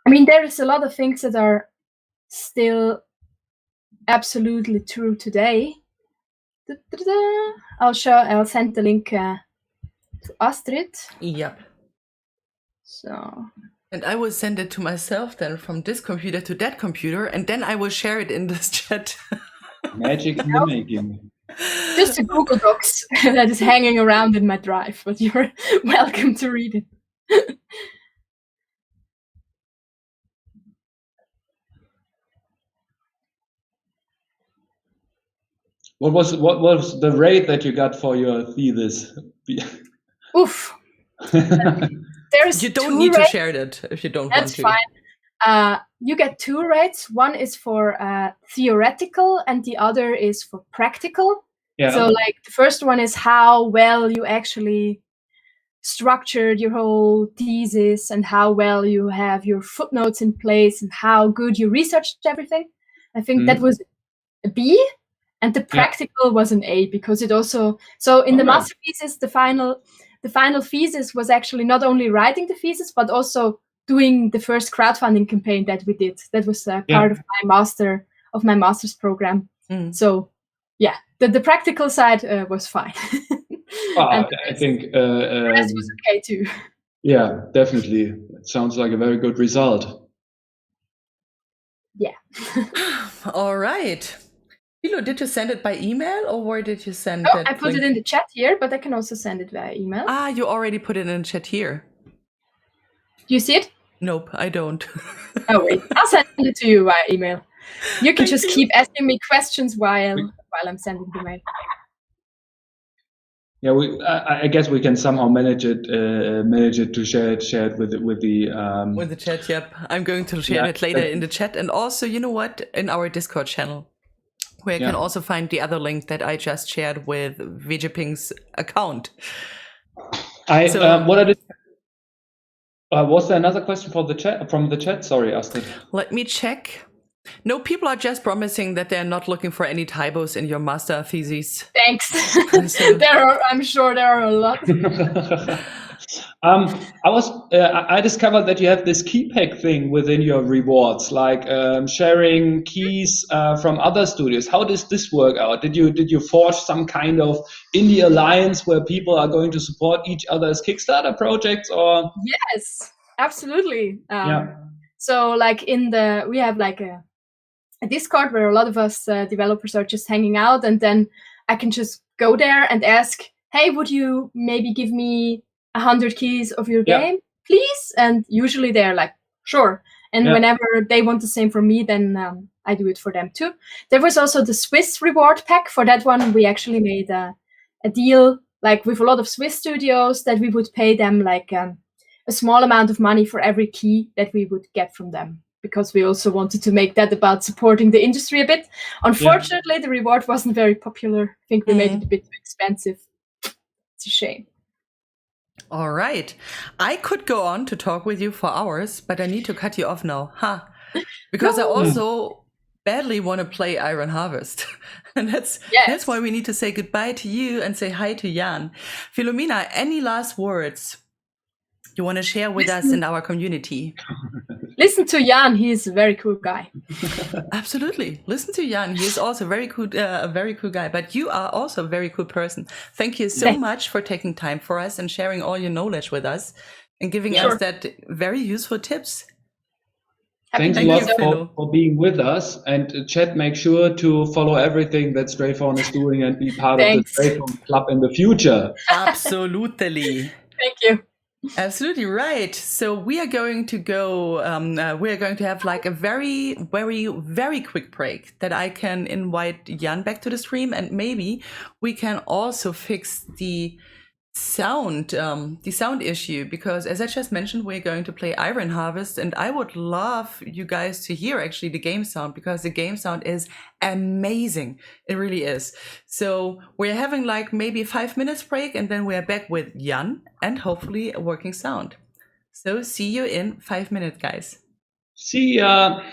I mean, there is a lot of things that are still absolutely true today. I'll send the link to Astrid. Yep. So. And I will send it to myself then from this computer to that computer, and then I will share it in this chat. Magic in the making. Just a Google Docs that is hanging around in my drive, but you're welcome to read it. What was the rate that you got for your thesis? Oof. You don't need to share that if you don't want to. That's fine. You get two rates. One is for theoretical and the other is for practical. Yeah. So like the first one is how well you actually structured your whole thesis and how well you have your footnotes in place and how good you researched everything. I think that was a B, and the practical was an A, because it also, so in the master thesis, the final thesis was actually not only writing the thesis, but also doing the first crowdfunding campaign that we did. That was part of my master's program. So yeah, the practical side was fine. I think the rest was okay too. Yeah, definitely. It sounds like a very good result. Yeah. All right. Philo, did you send it by email or where did you send it? I put it in the chat here, but I can also send it via email. Ah, you already put it in the chat here. Do you see it? Nope, I don't. Oh wait, I'll send it to you via email. You can just keep asking me questions while I'm sending the mail. Yeah, I guess we can somehow manage it to share it with the with the chat. Yep, I'm going to share it later in the chat, and also, you know what, in our Discord channel, where you can also find the other link that I just shared with VJPing's account. Was there another question from the chat? Sorry, Astrid. Let me check. No, people are just promising that they're not looking for any typos in your master thesis. Thanks. I'm sure there are a lot. I discovered that you have this key pack thing within your rewards, like sharing keys from other studios. How does this work out? Did you forge some kind of indie alliance where people are going to support each other's Kickstarter projects, or? Yes, absolutely. So like we have like a Discord where a lot of us developers are just hanging out, and then I can just go there and ask, hey, would you maybe give me 100 keys of your game, please? And usually they're like, sure. And whenever they want the same from me, then I do it for them too. There was also the Swiss reward pack. For that one, we actually made a deal like with a lot of Swiss studios that we would pay them like a small amount of money for every key that we would get from them, because we also wanted to make that about supporting the industry a bit. Unfortunately, the reward wasn't very popular. I think we made it a bit too expensive. It's a shame. All right. I could go on to talk with you for hours, but I need to cut you off now. Because I also badly want to play Iron Harvest. And that's why we need to say goodbye to you and say hi to Jan. Philomena, any last words you want to share with us in our community? Listen to Jan. He's a very cool guy. Absolutely. Listen to Jan. He is also a very cool guy. But you are also a very cool person. Thank you so much for taking time for us and sharing all your knowledge with us and giving us that very useful tips. Thanks a lot for being with us. And chat, make sure to follow everything that Fawn is doing and be part of the Fawn Club in the future. Absolutely. Thank you. Absolutely right. So we are going to go, we are going to have like a very, very, very quick break that I can invite Jan back to the stream, and maybe we can also fix the sound issue, because as I just mentioned, we're going to play Iron Harvest, and I would love you guys to hear actually the game sound, because the game sound is amazing. It really is. So we're having like maybe 5 minutes break, and then we're back with Jan and hopefully a working sound. So see you in 5 minutes, guys. See ya.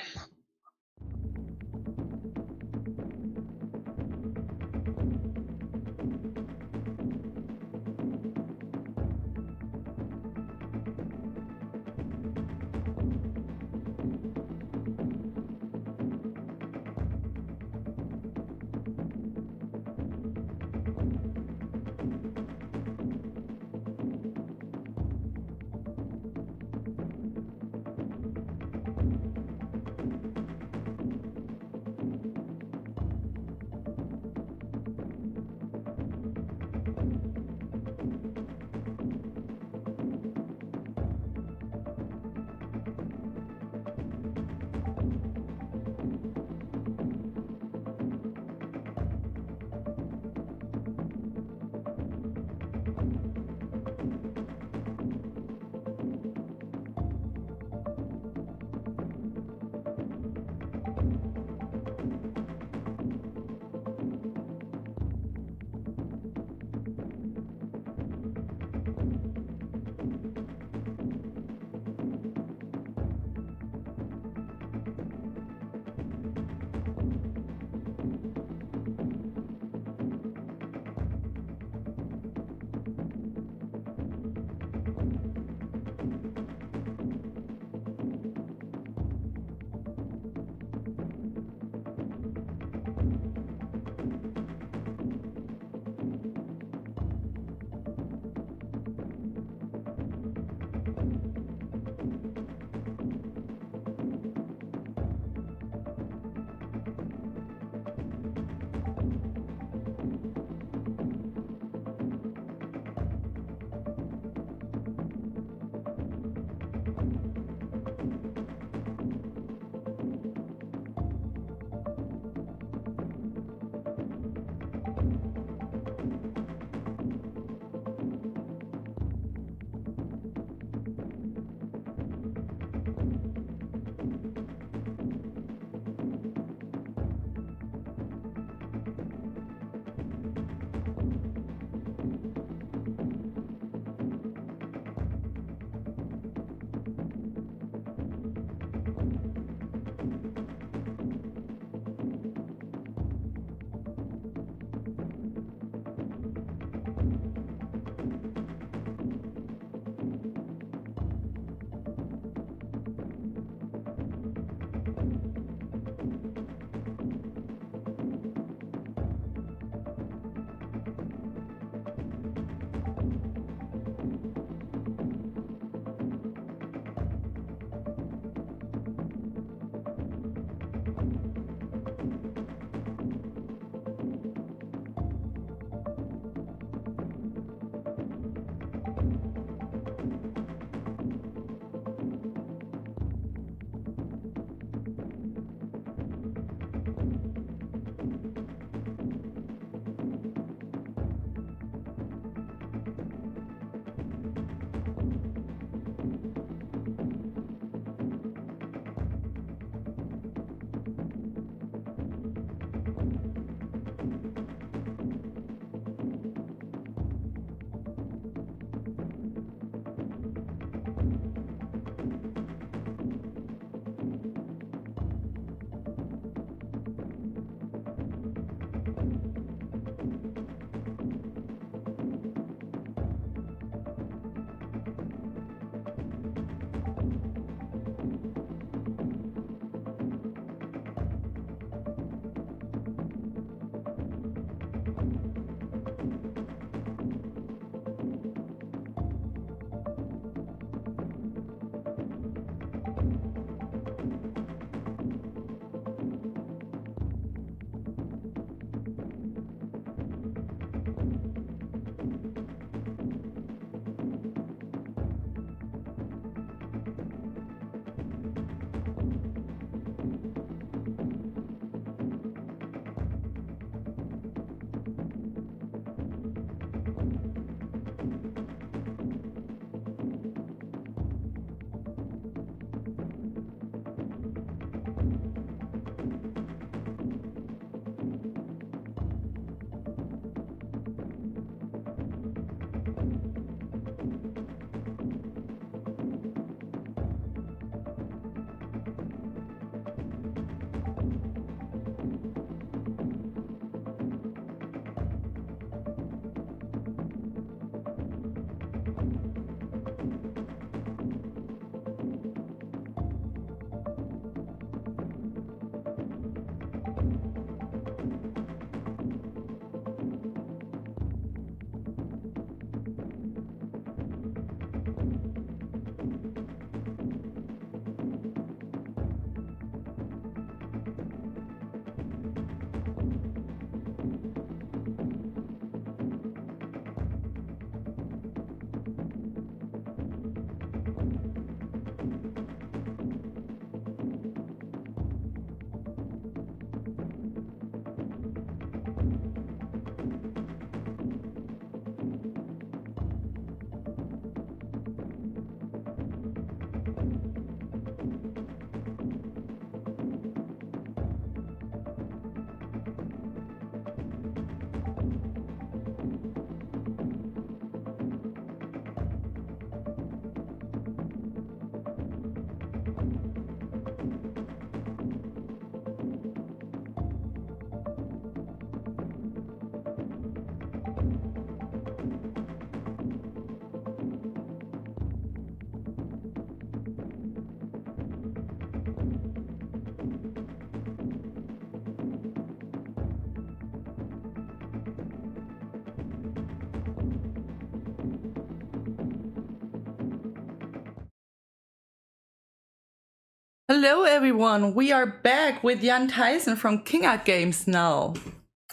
Hello, everyone. We are back with Jan Theysen from King Art Games now.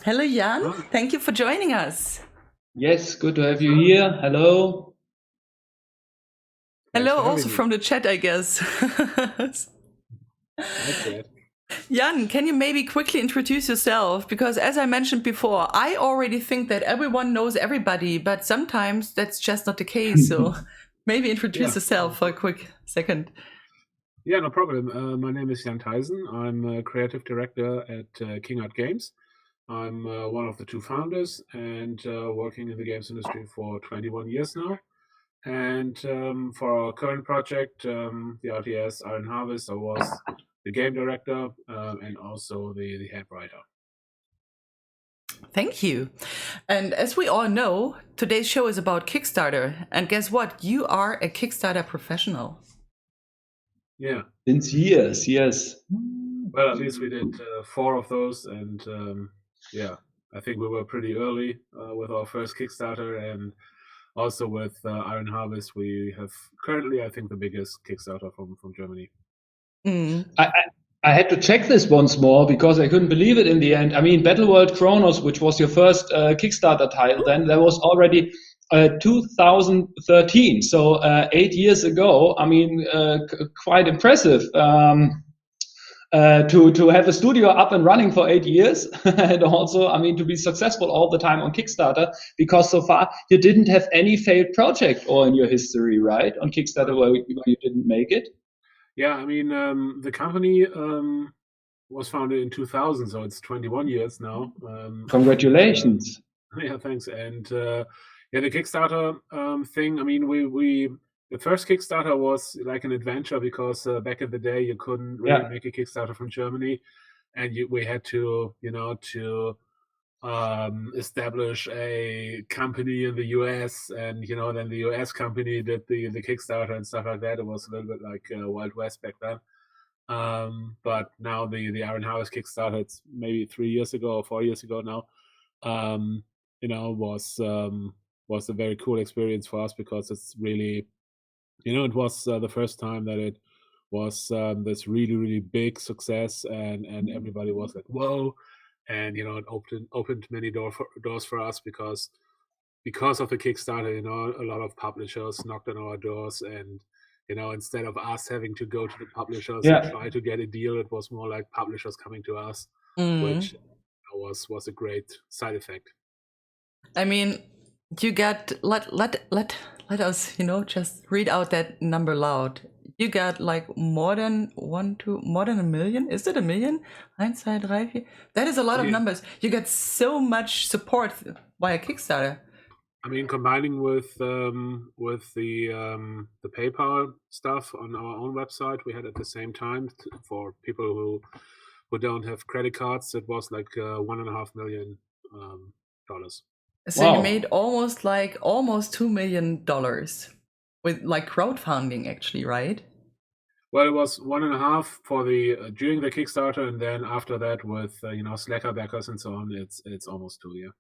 Hello, Jan. Hi. Thank you for joining us. Yes, good to have you here. Hello. Thanks Hello, for also having me. from the chat, I guess. Hi, Fred. Jan, can you maybe quickly introduce yourself? Because as I mentioned before, I already think that everyone knows everybody, but sometimes that's just not the case. So maybe introduce Yeah. yourself for a quick second. Yeah, no problem. My name is Jan Theysen. I'm a creative director at King Art Games. I'm one of the two founders and working in the games industry for 21 years now. And for our current project, the RTS Iron Harvest, I was the game director and also the head writer. Thank you. And as we all know, today's show is about Kickstarter. And guess what? You are a Kickstarter professional. Yeah. Since years, yes. Well, at least we did 4 of those, and yeah, I think we were pretty early with our first Kickstarter, and also with Iron Harvest, we have currently, I think, the biggest Kickstarter from Germany. Mm. I had to check this once more because I couldn't believe it in the end. I mean, Battle World Chronos, which was your first Kickstarter title, then that was already 2013, so 8 years ago. I mean, quite impressive. To have a studio up and running for 8 years, and also, I mean, to be successful all the time on Kickstarter, because so far you didn't have any failed project or in your history, right? On Kickstarter where you didn't make it. Yeah, I mean, the company was founded in 2000, so it's 21 years now. Congratulations. Yeah, thanks. And yeah, the Kickstarter thing, I mean, the first Kickstarter was like an adventure because back in the day you couldn't really make a Kickstarter from Germany, and we had to, to establish a company in the US, and then the US company did the Kickstarter and stuff like that. It was a little bit like Wild West back then. But now the Iron Harvest Kickstarter, it's maybe 3 years ago or 4 years ago now. Was a very cool experience for us because it's really, it was the first time that it was this really, really big success, and everybody was like, whoa. And, it opened many doors for us because of the Kickstarter, a lot of publishers knocked on our doors, and, instead of us having to go to the publishers and try to get a deal, it was more like publishers coming to us, which was a great side effect. I mean, you got let us just read out that number loud. You got like more than a million. Is it a million? 1, 2, 3, 4. That is a lot of numbers. You got so much support via Kickstarter. I mean, combining with the PayPal stuff on our own website, we had at the same time for people who don't have credit cards, it was like $1.5 million. So you made almost $2 million with like crowdfunding, actually, right? Well, it was 1.5 for the during the Kickstarter, and then after that with Slacker backers and so on, it's almost 2, yeah.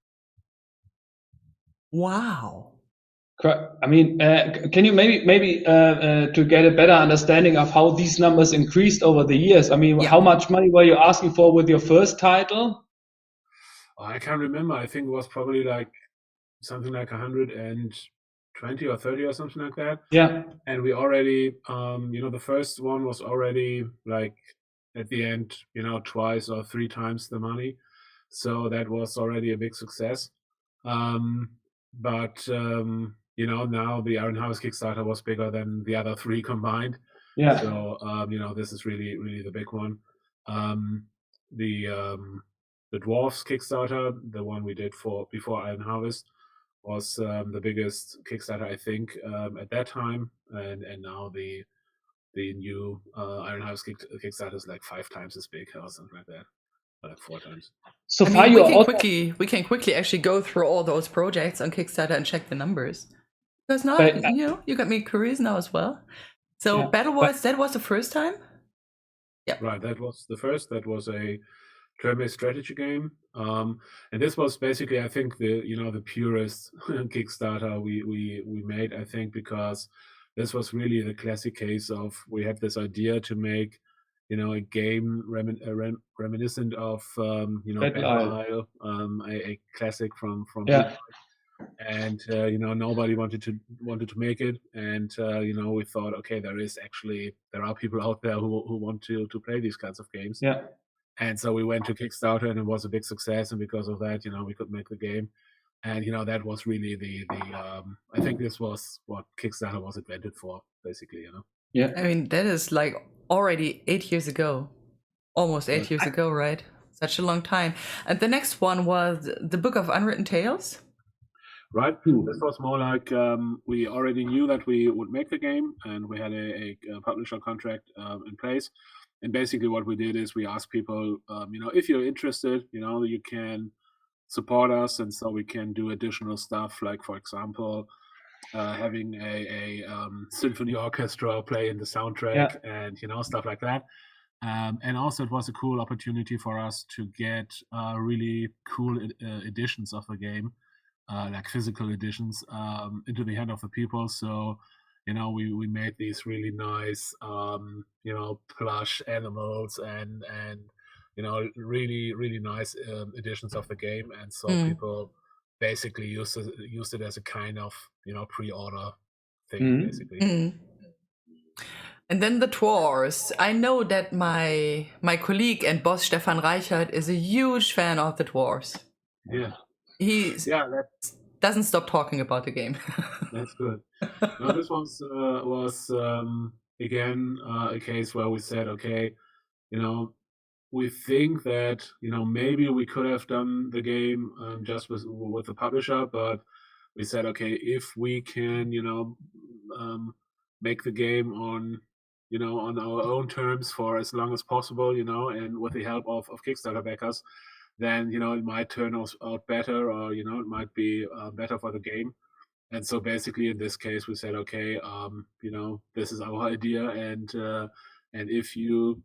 Wow. I mean, can you maybe to get a better understanding of how these numbers increased over the years? I mean, how much money were you asking for with your first title? I can't remember. I think it was probably like something like 120 or 30 or something like that. Yeah. And we already, the first one was already like at the end, 2 or 3 times the money. So that was already a big success. But now the Iron Harvest Kickstarter was bigger than the other 3 combined. Yeah. So, this is really, really the big one. The Dwarfs Kickstarter, the one we did before Iron Harvest, was the biggest Kickstarter, I think, at that time. And now the new Iron Harvest Kickstarter is like 5 times as big or something like that. Like 4 times. So I mean, we can quickly actually go through all those projects on Kickstarter and check the numbers. Because now, you got me curious now as well. So Battle Wars, that was the first time? Yeah. Right, that was the first. That was a turn-based strategy game. And this was basically, I think, the purest Kickstarter we made, I think, because this was really the classic case of we had this idea to make a game reminiscent of Battle Isle, a classic from Yeah. and nobody wanted to make it, and we thought, okay, there are people out there who want to play these kinds of games. Yeah. And so we went to Kickstarter, and it was a big success, and because of that, we could make the game. And that was really the I think this was what Kickstarter was invented for, basically. Yeah. I mean, that is like already 8 years ago, almost 8 years ago, right? Such a long time. And the next one was the Book of Unwritten Tales. Right. This was more like we already knew that we would make the game, and we had a publisher contract in place. And basically, what we did is we asked people, if you're interested, you can support us, and so we can do additional stuff, like, for example, having a symphony orchestra play in the soundtrack, and stuff like that. And also, it was a cool opportunity for us to get really cool editions of the game, like physical editions, into the hand of the people. So we made these really nice plush animals and really, really nice editions of the game, and so people basically used it as a kind of pre-order thing, basically. And then the dwarves. I know that my colleague and boss Stefan Reichert is a huge fan of the dwarves. Yeah. He doesn't stop talking about the game. That's good. No, this was again a case where we said, okay, we think that maybe we could have done the game just with the publisher, but we said, okay, if we can make the game on our own terms for as long as possible, and with the help of Kickstarter backers, then it might turn out better, or it might be better for the game. And so basically in this case we said, okay, this is our idea, and if you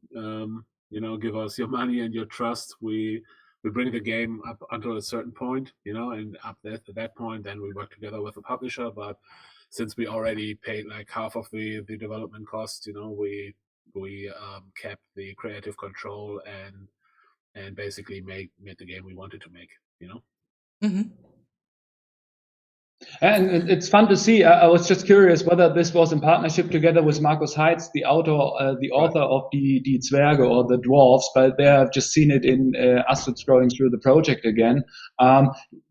give us your money and your trust, we bring the game up until a certain point, and up at that point then we work together with the publisher. But since we already paid like half of the development costs, we kept the creative control and basically made the game we wanted to make, And it's fun to see. I was just curious whether this was in partnership together with Markus Heitz, the author of the Zwerge, or the Dwarves, but there I've just seen it in Astrid scrolling through the project again.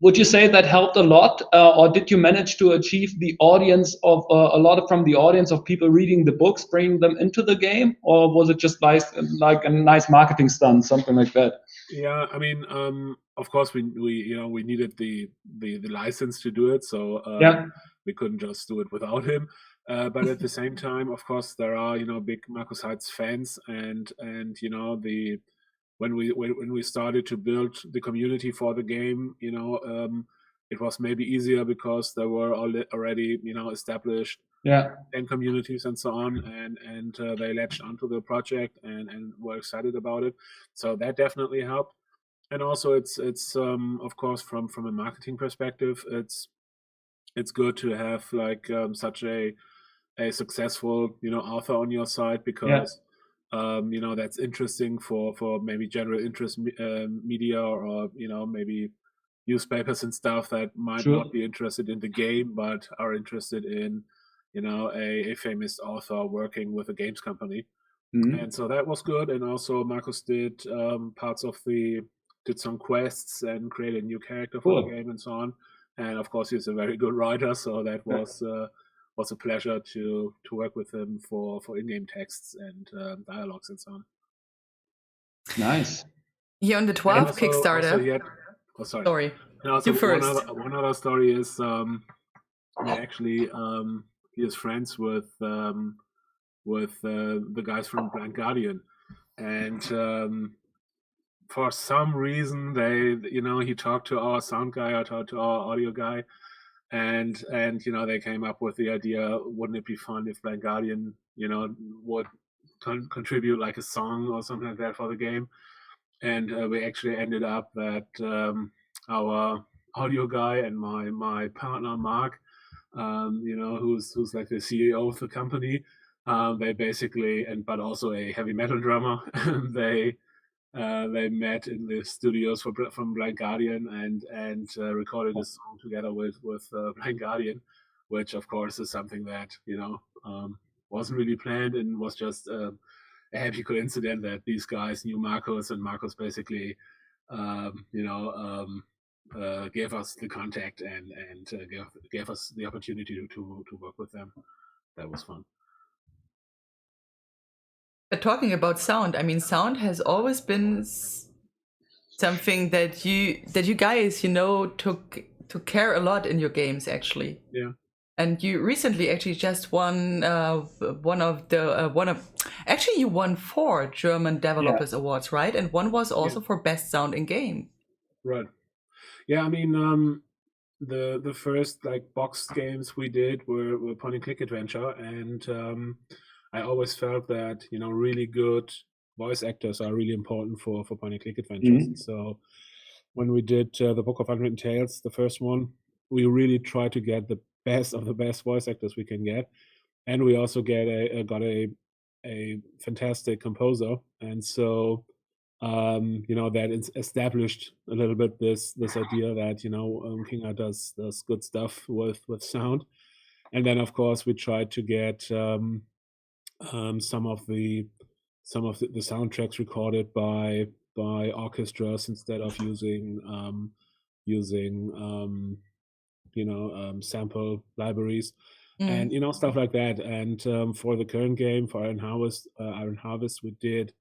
Would you say that helped a lot, or did you manage to achieve the audience of a lot from the audience of people reading the books, bringing them into the game, or was it just like a nice marketing stunt, something like that? Yeah, I mean, of course we needed the license to do it, so we couldn't just do it without him. But at the same time, of course, there are big Markus Heitz fans, and when we started to build the community for the game, it was maybe easier because there were already established fan communities and so on, and they latched onto the project and were excited about it. So that definitely helped. And also it's of course from a marketing perspective, it's good to have like such a successful author on your side, because that's interesting for maybe general interest media, or maybe newspapers and stuff that might not be interested in the game but are interested in a famous author working with a games company. And so that was good. And also Markus did did some quests and created a new character for the game and so on. And of course he's a very good writer, so that was a pleasure to work with him for in-game texts and dialogues and so on. Nice. Yeah, on the 12 Kickstarter. Sorry. And also one other story is actually he is friends with the guys from Blind Guardian, and for some reason he talked to our sound guy, or talked to our audio guy, and they came up with the idea, wouldn't it be fun if Blind Guardian would contribute like a song or something like that for the game. And we actually ended up that our audio guy and my partner Mark, who's like the CEO of the company, They basically, but also a heavy metal drummer. They met in the studios from Blind Guardian and recorded a song together with Blind Guardian, which of course is something that wasn't really planned and was just a happy coincidence that these guys knew Marcus, and Marcus basically gave us the contact and gave us the opportunity to work with them. That was fun. Talking about sound, I mean, sound has always been something that you guys took care a lot in your games, actually. Yeah. And you recently actually just won you won 4 German Developers Awards, right? And one was also for best sound in game. Right. Yeah, I mean, the first box games we did were point and click adventure, and I always felt that really good voice actors are really important for point and click adventures. So when we did the Book of Unwritten Tales, the first one, we really tried to get the best of the best voice actors we can get, and we also got a fantastic composer, and so that it's established a little bit this idea that Kinga does good stuff with sound. And then of course we tried to get some of the soundtracks recorded by orchestras instead of using sample libraries and stuff like that. And for the current game, for Iron Harvest, we did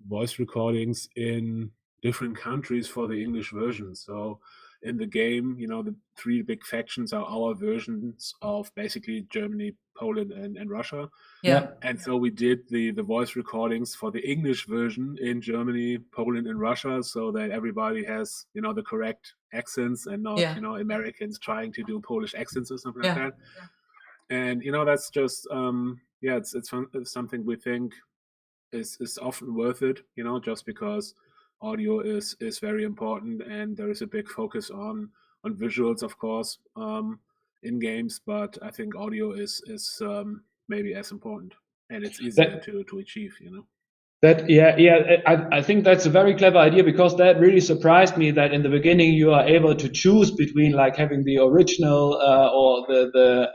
voice recordings in different countries for the English version. So in the game, the 3 big factions are our versions of basically Germany, Poland, and Russia. Yeah. And so we did the voice recordings for the English version in Germany, Poland, and Russia, so that everybody has the correct accents and not Americans trying to do Polish accents or something like that. And that's just it's something we think is often worth it, just because audio is very important, and there is a big focus on visuals, of course, in games, but I think audio is maybe as important, and it's easier to achieve, I think that's a very clever idea, because that really surprised me that in the beginning you are able to choose between having the original or the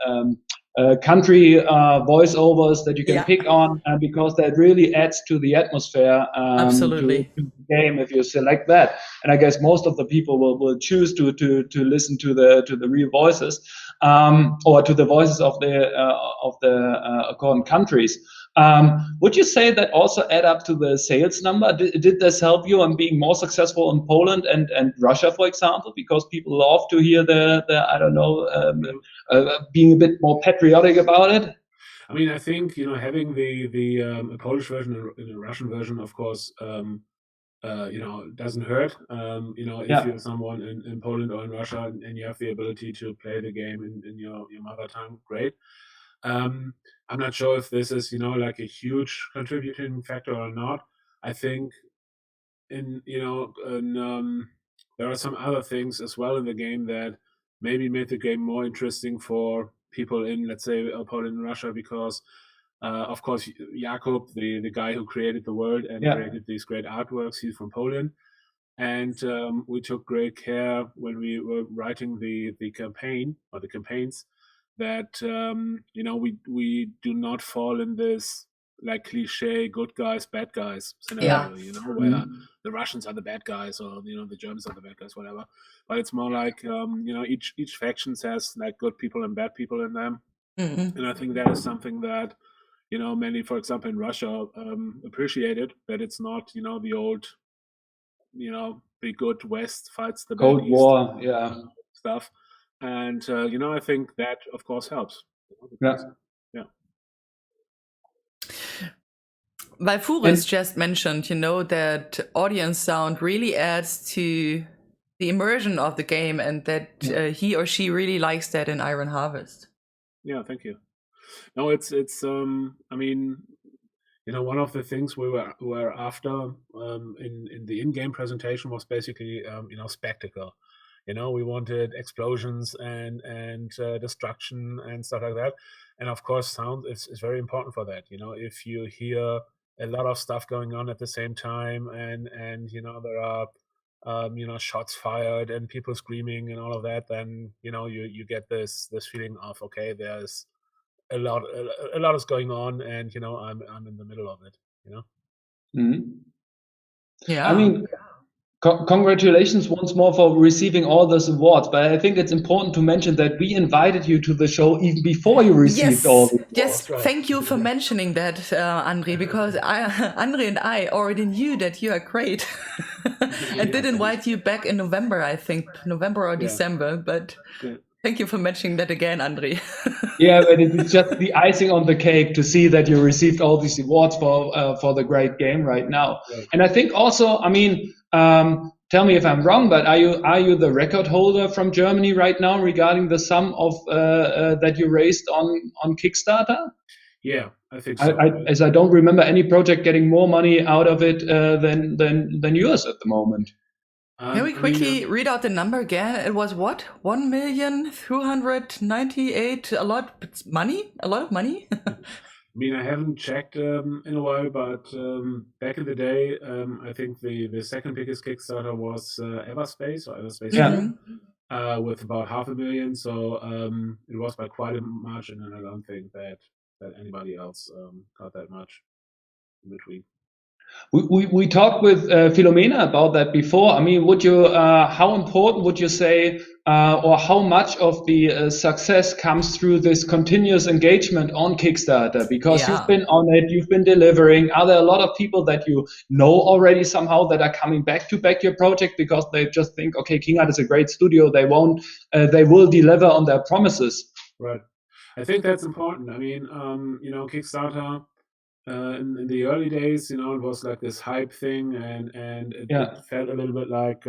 country voiceovers that you can pick on, because that really adds to the atmosphere absolutely to the game if you select that. And I guess most of the people will choose to listen to the real voices or to the voices of the according countries. Would you say that also add up to the sales number? Did this help you on being more successful in Poland and Russia, for example? Because people love to hear being a bit more patriotic about it. I mean, I think having the Polish version and the Russian version, of course, doesn't hurt. If you're someone in Poland or in Russia and you have the ability to play the game in your mother tongue, great. I'm not sure if this is a huge contributing factor or not. I think there are some other things as well in the game that maybe made the game more interesting for people in, let's say, Poland and Russia, because of course Jakub, the guy who created the world and created these great artworks, he's from Poland, and we took great care when we were writing the campaign or the campaigns that we do not fall in this cliche good guys bad guys scenario, where the Russians are the bad guys or the Germans are the bad guys, whatever. But it's more like each faction has good people and bad people in them, and I think that is something that many, for example, in Russia appreciated, that it's not the old the good West fights the bad Cold East War stuff. And I think that of course helps. Valfuris just mentioned, that audience sound really adds to the immersion of the game, and that he or she really likes that in Iron Harvest. Yeah, thank you. No, it's I mean, one of the things we were after in the in-game presentation was basically spectacle. we wanted explosions and destruction and stuff like that. And of course, sound is very important for that. If you hear a lot of stuff going on at the same time, and there are shots fired and people screaming and all of that, then you get this feeling of, okay, there's a lot is going on, and I'm in the middle of it. Yeah. I mean, congratulations once more for receiving all those awards. But I think it's important to mention that we invited you to the show even before you received all the awards. Yes, right. Thank you for mentioning that, André, because André and I already knew that you are great and did invite you back in November, I think, November or December. But thank you for mentioning that again, André. Yeah, but it's just the icing on the cake to see that you received all these awards for the great game right now. Right. And I think also, I mean, tell me if I'm wrong, but are you the record holder from Germany right now regarding the sum of that you raised on Kickstarter? Yeah, I think so. As I don't remember any project getting more money out of it than yours at the moment. Can we quickly read out the number again? It was what? 1,298,000. A lot of money. I mean, I haven't checked in a while, but back in the day, I think the second biggest Kickstarter was Everspace with about 500,000. So it was by quite a margin, and I don't think that anybody else got that much in between. We talked with Philomena about that before. I mean, how important would you say, or how much of the success comes through this continuous engagement on Kickstarter? Because you've been on it, you've been delivering. Are there a lot of people that you know already somehow that are coming back to back your project because they just think, okay, King Art is a great studio. They will deliver on their promises. Right. I think that's important. I mean, Kickstarter. In the early days, it was like this hype thing, and it felt a little bit like,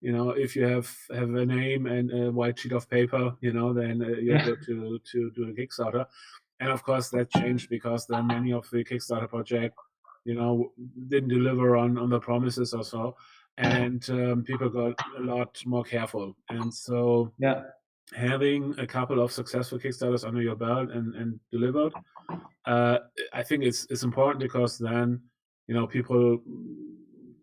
if you have a name and a white sheet of paper, then you're good to do a Kickstarter. And of course, that changed because then many of the Kickstarter project, didn't deliver on the promises or so, and people got a lot more careful. And so, having a couple of successful Kickstarters under your belt and delivered, I think it's important, because then people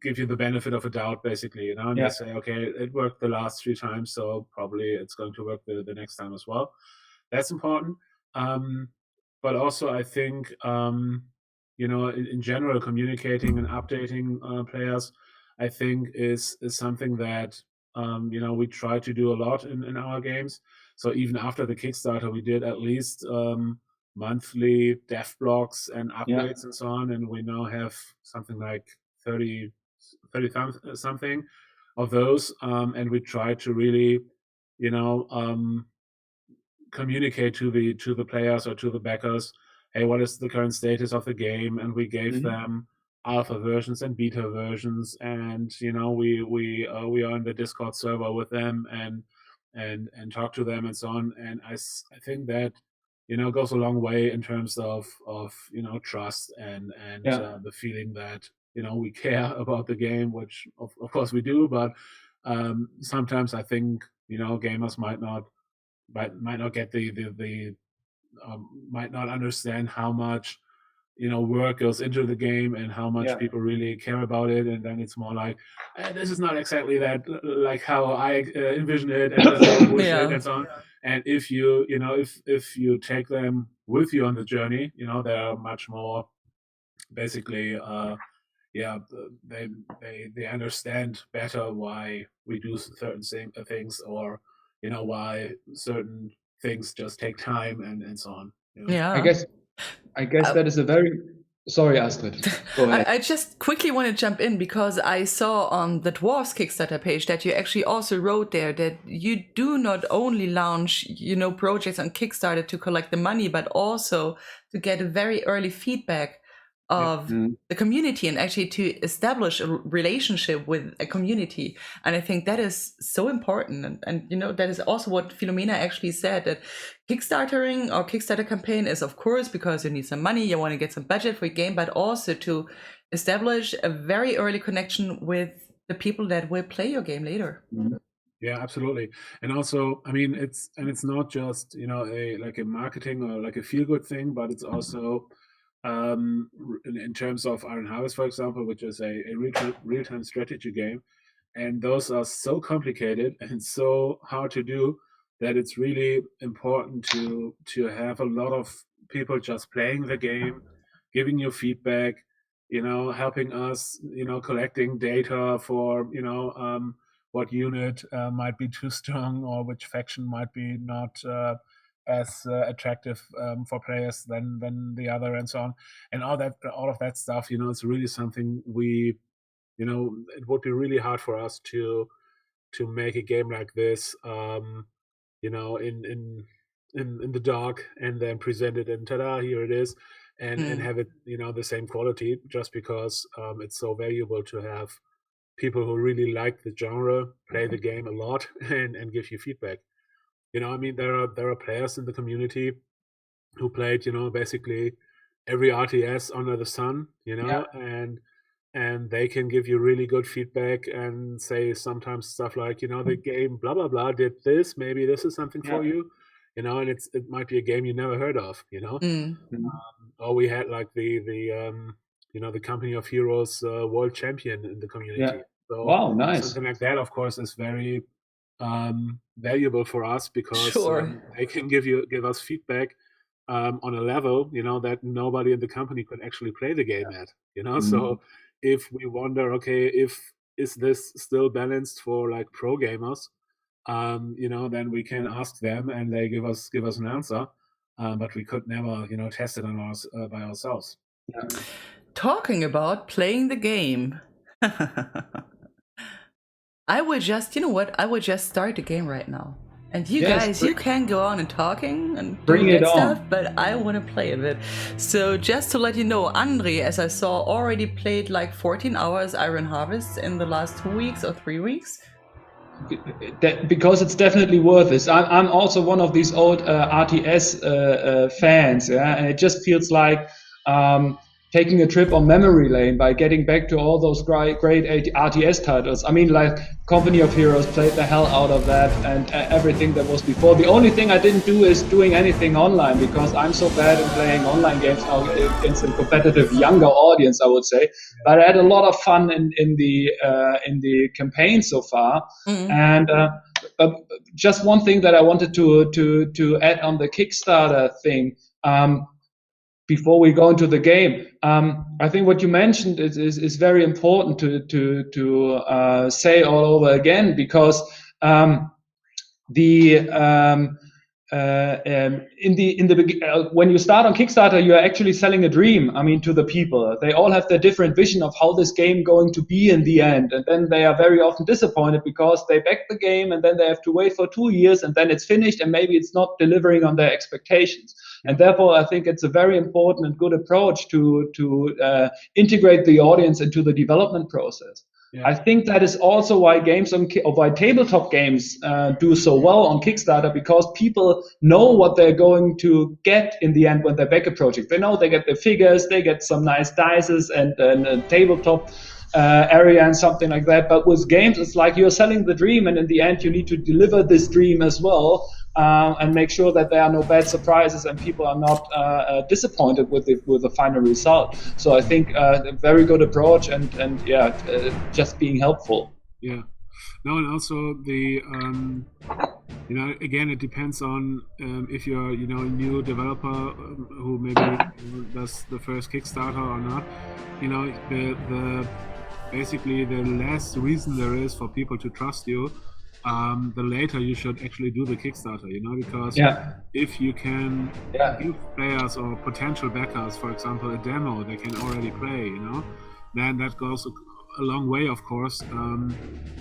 give you the benefit of a doubt, basically, and they say, okay, it worked the last 3 times, so probably it's going to work the next time as well. That's important. But also, I think in general, communicating and updating players, I think is something that we try to do a lot in our games. So even after the Kickstarter, we did at least monthly dev blogs and updates and so on, and we now have something like 30 something of those, and we try to really communicate to the players or to the backers, hey, what is the current status of the game, and we gave them alpha versions and beta versions, and we are in the Discord server with them and talk to them and so on. And I think that goes a long way in terms of trust and the feeling that we care about the game, which of course we do, but sometimes I think gamers might not get the might not understand how much work goes into the game and how much people really care about it, and then it's more like, this is not exactly that like how I envision it, and and so on. And if you if you take them with you on the journey, they're much more basically they understand better why we do certain things, or why certain things just take time and so on. I guess that is a very... Sorry, Astrid. Go ahead. I just quickly want to jump in, because I saw on the Dwarves Kickstarter page that you actually also wrote there that you do not only launch, projects on Kickstarter to collect the money, but also to get a very early feedback of the community and actually to establish a relationship with a community. And I think that is so important. And that is also what Philomena actually said, that Kickstartering or Kickstarter campaign is, of course, because you need some money, you want to get some budget for your game, but also to establish a very early connection with the people that will play your game later. Yeah, absolutely. And also, I mean, it's not just, a marketing or like a feel good thing, but it's also in terms of Iron Harvest, for example, which is a real-time strategy game. And those are so complicated and so hard to do that it's really important to have a lot of people just playing the game, giving you feedback, helping us, collecting data for, what unit might be too strong or which faction might be not as attractive for players than the other, and so on, and all of that stuff. It's really something we, it would be really hard for us to make a game like this, in the dark, and then present it and ta-da, here it is, and have it, the same quality, just because it's so valuable to have people who really like the genre play the game a lot and give you feedback. I mean, there are players in the community who played, basically every RTS under the sun, and they can give you really good feedback and say sometimes stuff like, the game blah blah blah did this, maybe this is something for you, and it might be a game you never heard of, or we had like the Company of Heroes world champion in the community. So wow, nice. Something like that, of course, is very valuable for us, because they can give us feedback on a level, that nobody in the company could actually play the game at, So if we wonder, okay, is this still balanced for like pro gamers, then we can ask them and they give us an answer. But we could never, test it on by ourselves. Yeah. Talking about playing the game. I would just, I would just start the game right now. And you guys, you can go on and talking and bring it stuff, on. but I want to play a bit. So just to let you know, André, as I saw, already played like 14 hours Iron Harvest in the last 2 weeks or 3 weeks. Because it's definitely worth it. I'm also one of these old RTS fans, and it just feels like taking a trip on memory lane by getting back to all those great RTS titles. I mean, like Company of Heroes played the hell out of that, and everything that was before. The only thing I didn't do is doing anything online, because I'm so bad in playing online games now against a competitive younger audience, I would say. But I had a lot of fun in the campaign so far. And just one thing that I wanted to add on the Kickstarter thing. Before we go into the game, I think what you mentioned is very important to say all over again, because when you start on Kickstarter, you are actually selling a dream. I mean, to the people, they all have their different vision of how this game going to be in the end, and then they are very often disappointed because they back the game and then they have to wait for 2 years and then it's finished and maybe it's not delivering on their expectations. And therefore, I think it's a very important and good approach to integrate the audience into the development process. I think that is also why why tabletop games do so well on Kickstarter, because people know what they're going to get in the end when they back a project. They know they get the figures, they get some nice dices and a tabletop area and something like that. But with games, it's like you're selling the dream, and in the end, you need to deliver this dream as well. And make sure that there are no bad surprises and people are not disappointed with the final result. So I think a very good approach and just being helpful. Yeah. No, and also the again, it depends on if you're a new developer who maybe does the first Kickstarter or not. The basically the less reason there is for people to trust you, the later you should actually do the Kickstarter, because if you can give players or potential backers, for example, a demo they can already play, then that goes a long way, of course,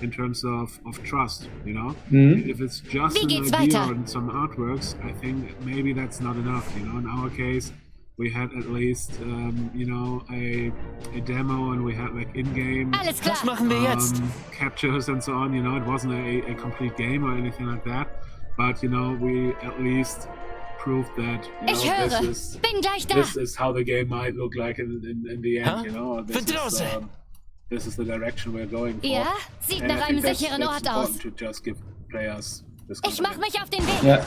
in terms of trust, If it's just an idea and some artworks, I think maybe that's not enough, In our case, we had at least, a demo, and we had like in-game captures and so on. It wasn't a complete game or anything like that, but we at least proved that this is how the game might look like in the end. This is this is the direction we're going for. Ja, sieht And I nach think einem that's sicheren Ort aus. important to just give players this Ich mach confidence. mich auf den Weg. Yeah.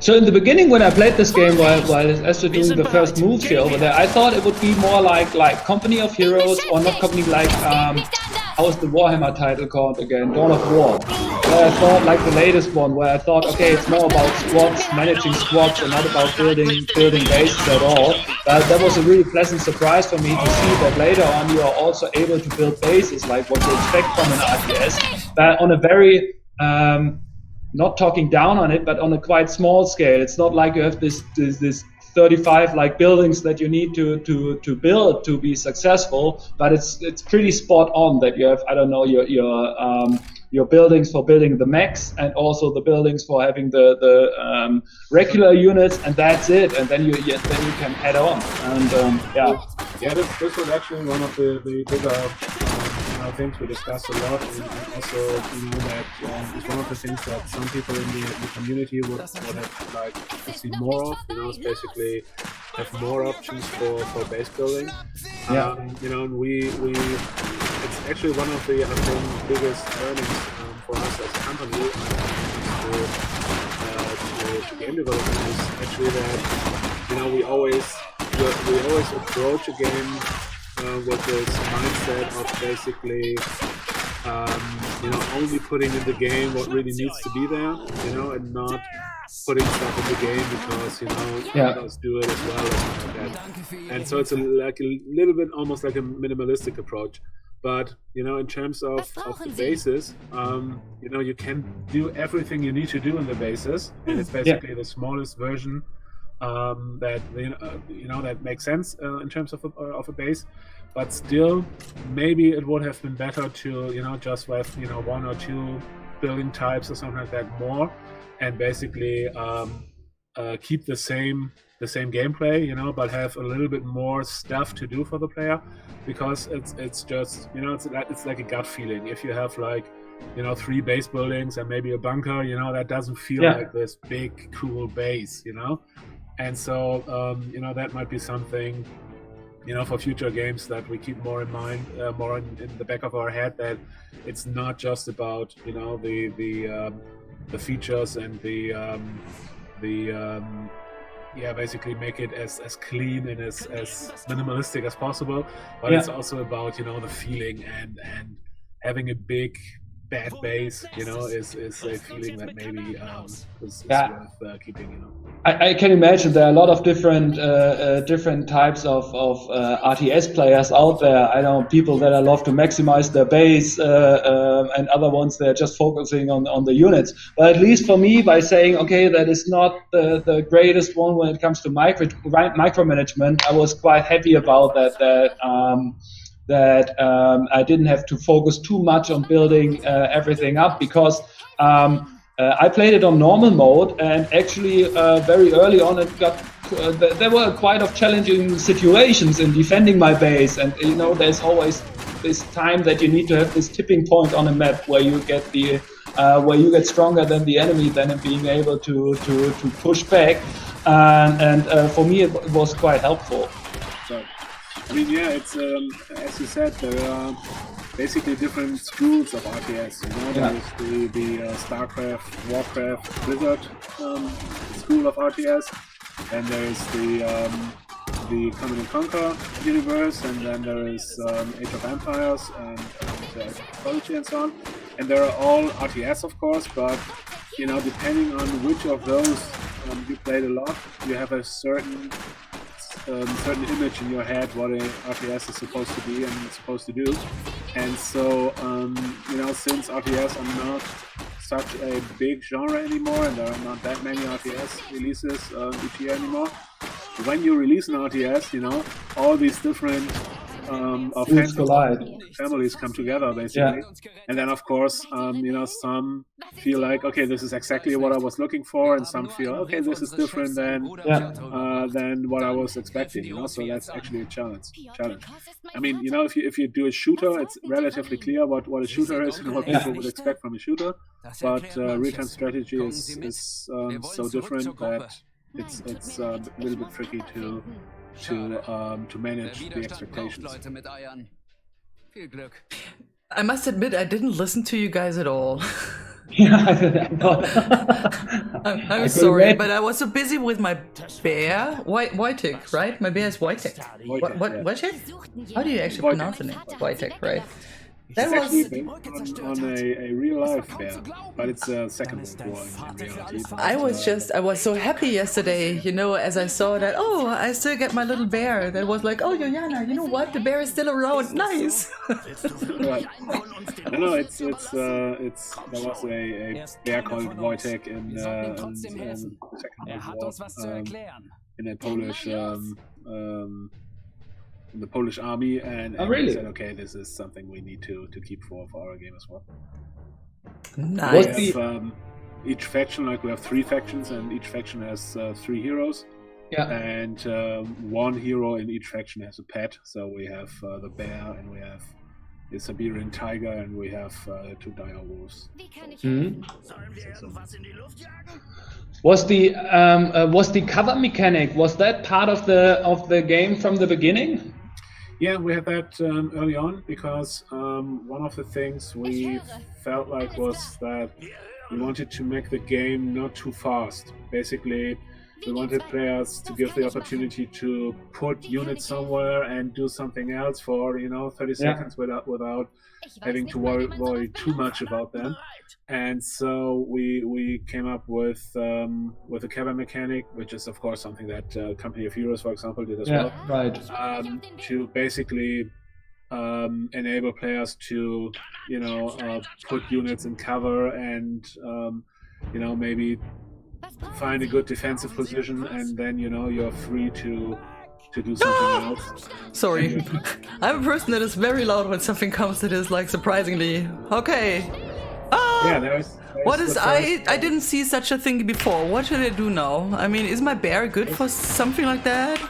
So in the beginning, when I played this game while Astrid doing the first moves here over there, I thought it would be more like Company of Heroes, or not Company, like how is the Warhammer title called again? Dawn of War. Where I thought like the latest one, where I thought, okay, it's more about squads, managing squads, and not about building bases at all. But that was a really pleasant surprise for me to see that later on you are also able to build bases, like what you expect from an RTS, but on a very not talking down on it, but on a quite small scale. It's not like you have this 35 like buildings that you need to build to be successful, but it's pretty spot on that you have, I don't know, your buildings for building the mechs and also the buildings for having the regular units, and that's it. And then you can head on. And Yeah, this was actually one of the bigger things we discussed a lot, and also that it's one of the things that some people in the community would have like to see more of. It's basically have more options for base building. And we it's actually one of the, I think, biggest learnings for us as a company to game development is actually that we always approach a game with this mindset of basically only putting in the game what really needs to be there, and not putting stuff in the game because others do it as well, or something like that. And so it's like a little bit almost like a minimalistic approach. But in terms of the bases, you can do everything you need to do in the bases, and it's basically the smallest version that that makes sense in terms of a base. But still, maybe it would have been better to just have one or two building types or something like that more, and basically keep the same gameplay, but have a little bit more stuff to do for the player, because it's just it's like a gut feeling. If you have like 3 base buildings and maybe a bunker, that doesn't feel like this big cool base, and so that might be something for future games that we keep more in mind, more in the back of our head, that it's not just about the features and basically make it as clean and as minimalistic as possible, but it's also about the feeling, and having a big bad base is a feeling that maybe is worth keeping. I can imagine there are a lot of different types of RTS players out there. I know people that love to maximize their base, and other ones that are just focusing on the units. But at least for me, by saying, okay, that is not the greatest one when it comes to micromanagement, I was quite happy about that I didn't have to focus too much on building everything up, because I played it on normal mode, and actually very early on there were quite of challenging situations in defending my base, and there's always this time that you need to have this tipping point on a map where you get where you get stronger than the enemy, then being able to push back, and for me it was quite helpful. So, I mean, it's as you said, there are basically different schools of RTS. There's the StarCraft, Warcraft, Blizzard school of RTS, and there's the Command & Conquer universe, and then there is Age of Empires and Mythology and so on. And there are all RTS, of course, but depending on which of those you played a lot, you have a certain image in your head what a RTS is supposed to be and it's supposed to do. And so since RTS are not such a big genre anymore, and there are not that many RTS releases each year anymore, when you release an RTS, all these different families come together, basically. And then of course some feel like, okay, this is exactly what I was looking for, and some feel, okay, this is different than what I was expecting, so that's actually a challenge. I mean, if you do a shooter, it's relatively clear what a shooter is and what people would expect from a shooter, but real-time strategy is so different that it's a little bit tricky to manage the expectations. I must admit, I didn't listen to you guys at all. Yeah, I'm sorry, but I was so busy with my bear, Wojtek, right? My bear is Wojtek. Wojtek? How do you actually pronounce the name? Wojtek, right? That It's was. actually based on a real life bear, but it's a second World War in reality. I was so happy yesterday, as I saw that, oh, I still get my little bear. That was like, oh, Joanna, you know what? The bear is still around. Nice. Right. No, it's there was a bear called Wojtek in the Second World War in a Polish in the Polish army, and really? we said, okay, this is something we need to keep for our game as well. Nice. We have, each faction, we have 3 factions, and each faction has 3 heroes. Yeah. And one hero in each faction has a pet. So we have the bear, and we have the Siberian tiger, and we have 2 dire wolves. Was the cover mechanic, was that part of the game from the beginning? Yeah, we had that early on because one of the things we felt like was that we wanted to make the game not too fast. Basically, we wanted players to give the opportunity to put units somewhere and do something else for 30 seconds without having to worry too much about them. And so we came up with a cover mechanic, which is of course something that Company of Heroes, for example, did as well. Right. To basically enable players to put units in cover and maybe find a good defensive position, and then you're free to do something else. Sorry, I'm a person that is very loud when something comes that is like surprisingly okay. Yeah, there's what is I didn't see such a thing before. What should I do now? I mean, is my bear good for something like that?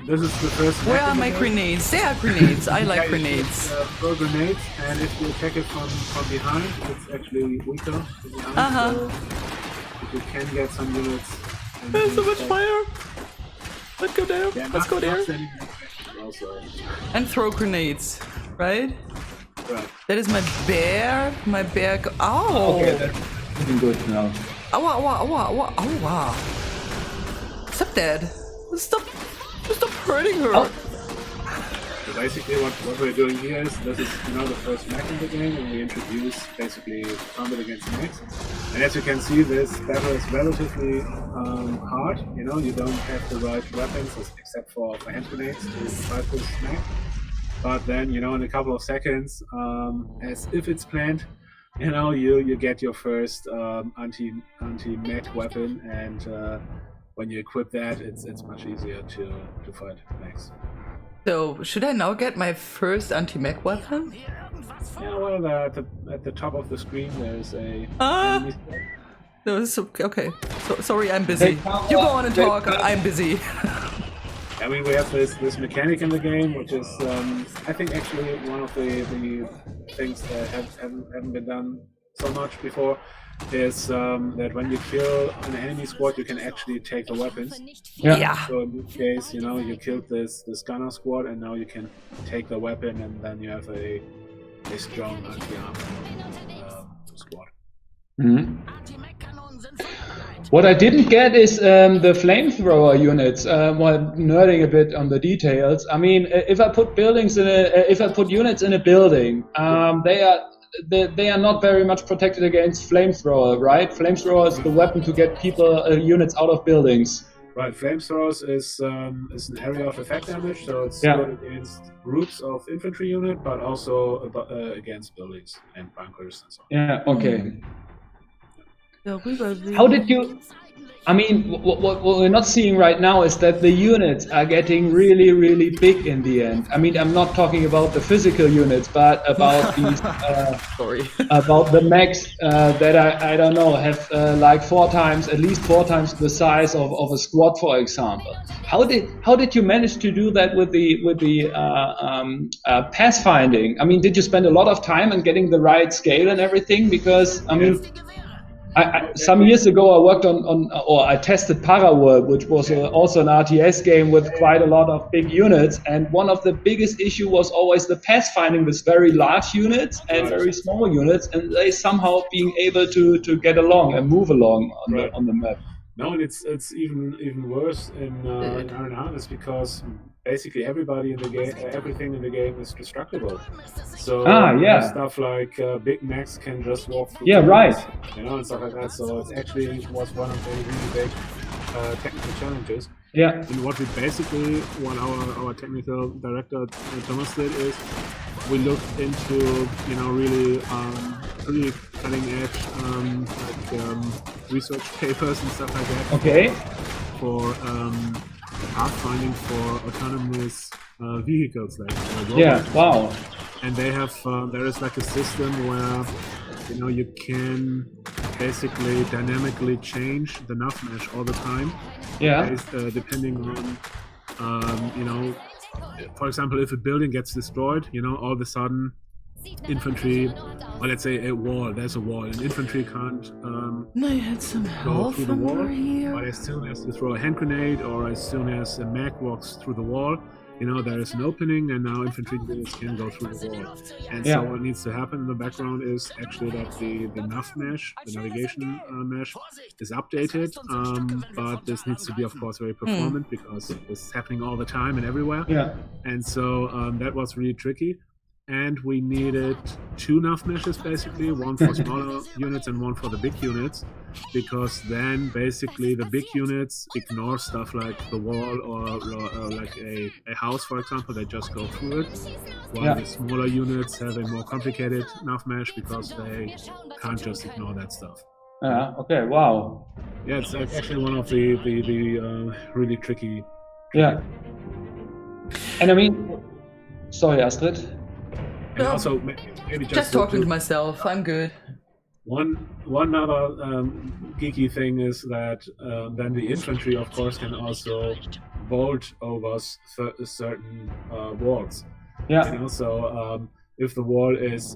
This is the first. Where are my grenades? There are grenades. I like grenades. Throw grenades, and if you attack it from behind, it's actually weaker from behind. So you can get some units. There's so much fire. Let's go there. Yeah, Let's go there. Also. And throw grenades, right? Right. That is my bear. My bear. Oh. Okay, that's looking good now. Oh, wow. Stop that. Stop hurting her. Oh. So basically what we're doing here is, this is the first mech in the game, and we introduce basically combat against mechs. And as you can see, this battle is relatively hard. You don't have the right weapons except for hand grenades to fight this mech. But then, in a couple of seconds, as if it's planned, you get your first anti-mech weapon, and when you equip that, it's much easier to fight mechs. So, should I now get my first anti-mech weapon? Yeah, well, at the top of the screen, there's a... Okay. Sorry, I'm busy. You go on and talk, I'm busy. I mean, we have this mechanic in the game, which is, I think, actually one of the things that haven't been done so much before, is that when you kill an enemy squad, you can actually take the weapons. Yeah. So in this case, you killed this gunner squad, and now you can take the weapon, and then you have a strong anti-armor squad. Mm-hmm. What I didn't get is the flamethrower units. While nerding a bit on the details, I mean, if I put units in a building, they are not very much protected against flamethrower, right? Flamethrower is the weapon to get units out of buildings. Right, flamethrowers is an area of effect damage, so it's good against groups of infantry unit, but also against buildings and bunkers and so on. Yeah. Okay. So how did you? I mean, what we're not seeing right now is that the units are getting really, really big in the end. I mean, I'm not talking about the physical units, but about these. About the mechs that I don't know have at least four times the size of a squad, for example. How did you manage to do that with the pathfinding? I mean, did you spend a lot of time on getting the right scale and everything? Because Some years ago, I worked or I tested Paraworld, which was also an RTS game with quite a lot of big units. And one of the biggest issue was always the pathfinding with very large units and very small units, and they somehow being able to get along and move along on the map. No, and it's even worse in Iron Harvest because basically everybody in the game, everything in the game is destructible. So stuff like Big Macs can just walk through. Yeah, right. And stuff like that. So it actually was one of the really big technical challenges. Yeah. And what our technical director Thomas did is we looked into really cutting edge research papers and stuff like that. Okay. For pathfinding for autonomous vehicles like robots. Yeah. Wow. And they have there is like a system where you can basically dynamically change the nav mesh all the time. Yeah. Depending on for example, if a building gets destroyed, all of a sudden infantry, or let's say a wall, there's a wall, and infantry can't I had some go help through the from wall, over here. but as soon as you throw a hand grenade or as soon as a mech walks through the wall, there is an opening and now infantry units can go through the wall. And so what needs to happen in the background is actually that the nav mesh, the navigation mesh, is updated, but this needs to be, of course, very performant because this is happening all the time and everywhere. Yeah. And so that was really tricky. And we needed 2 nav meshes, basically, one for smaller units and one for the big units, because then basically the big units ignore stuff like the wall or like a house, for example. They just go through it, while the smaller units have a more complicated nav mesh because they can't just ignore that stuff. Yeah. Okay. Wow. Yeah, it's actually one of the really tricky. Yeah. And I mean, sorry, Astrid. And also, maybe just talking to myself. I'm good. One other geeky thing is that then the infantry, of course, can also vault over certain walls. Yeah. So if the wall is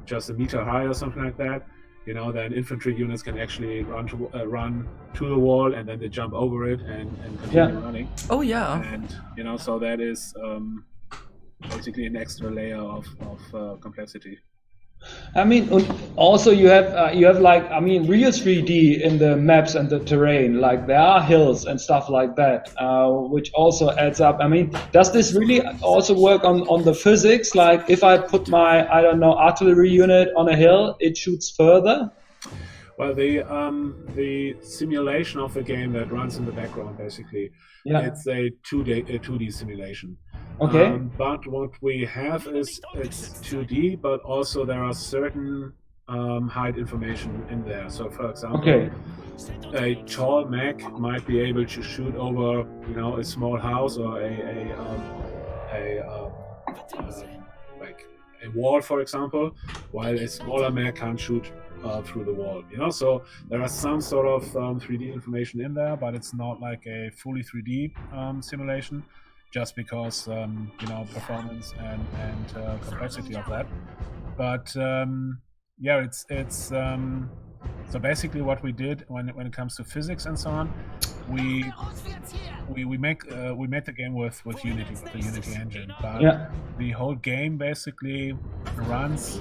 just a meter high or something like that, then infantry units can actually run to the wall and then they jump over it and continue running. Oh yeah. And so that is basically an extra layer of complexity. I mean, also you have like, I mean, real 3D in the maps and the terrain. Like there are hills and stuff like that, which also adds up. I mean, does this really also work on the physics? Like if I put my, I don't know, artillery unit on a hill, it shoots further? Well, the simulation of the game that runs in the background, basically, it's a 2D simulation. Okay. But what we have is it's 2D, but also there are certain height information in there. So, for example, a tall mech might be able to shoot over, a small house or like a wall, for example, while a smaller mech can't shoot through the wall. So there are some sort of 3D information in there, but it's not like a fully 3D simulation. Just because performance and complexity of that, but it's so basically what we did when it comes to physics and so on, we made the game with Unity, with the Unity engine, but the whole game basically runs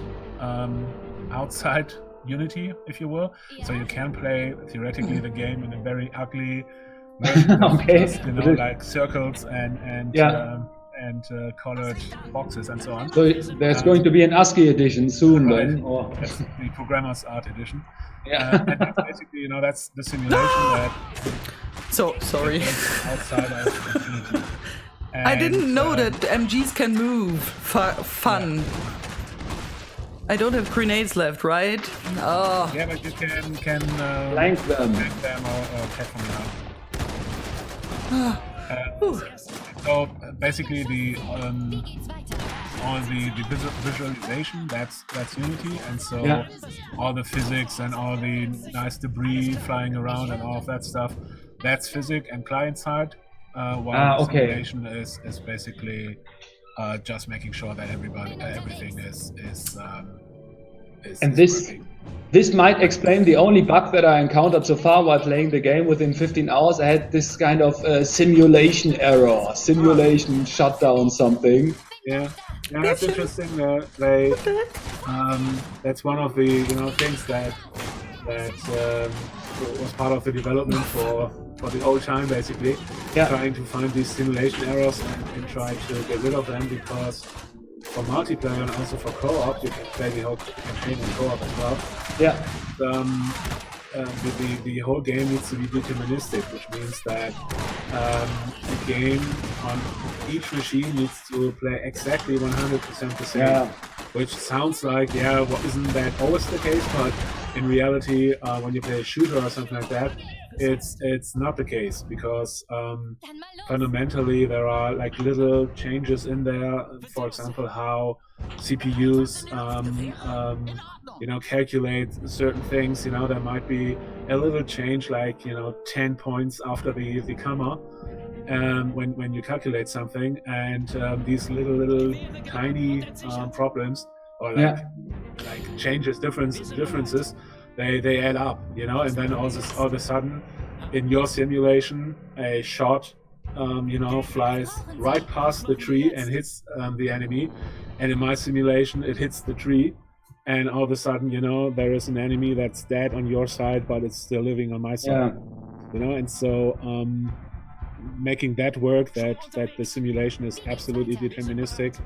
outside Unity, if you will. So you can play theoretically the game in a very ugly. Just, like circles and colored boxes and so on. So there's going to be an ASCII edition soon, then, or that's the programmer's art edition. Yeah. And that's basically, that's the simulation that. So sorry. Outside of Unity. I didn't know that MGs can move. Fun. Yeah. I don't have grenades left, right? Oh. Yeah, but you can flank them or catch them out. So basically, all the visualization that's Unity, and so all the physics and all the nice debris flying around and all of that stuff, that's physics and client side. While the simulation is basically just making sure that everything is This might explain the only bug that I encountered so far while playing the game. Within 15 hours, I had this kind of simulation error, simulation shutdown something. Yeah, that's interesting. That's one of the things that was part of the development for the whole time, basically. Yeah. Trying to find these simulation errors and try to get rid of them, because for multiplayer and also for co-op, you can play the whole campaign in co-op as well. Yeah. The whole game needs to be deterministic, which means that the game on each machine needs to play exactly 100% the same. Yeah. Which sounds like, isn't that always the case? But in reality, when you play a shooter or something like that, it's not the case, because fundamentally there are like little changes in there. For example, how CPUs calculate certain things. There might be a little change, like 10 points after the comma when you calculate something, and these little tiny problems, or like changes, differences, they add up, and then all of a sudden in your simulation a shot flies right past the tree and hits the enemy, and in my simulation it hits the tree, and all of a sudden there is an enemy that's dead on your side, but it's still living on my side. And so making that work, that the simulation is absolutely deterministic,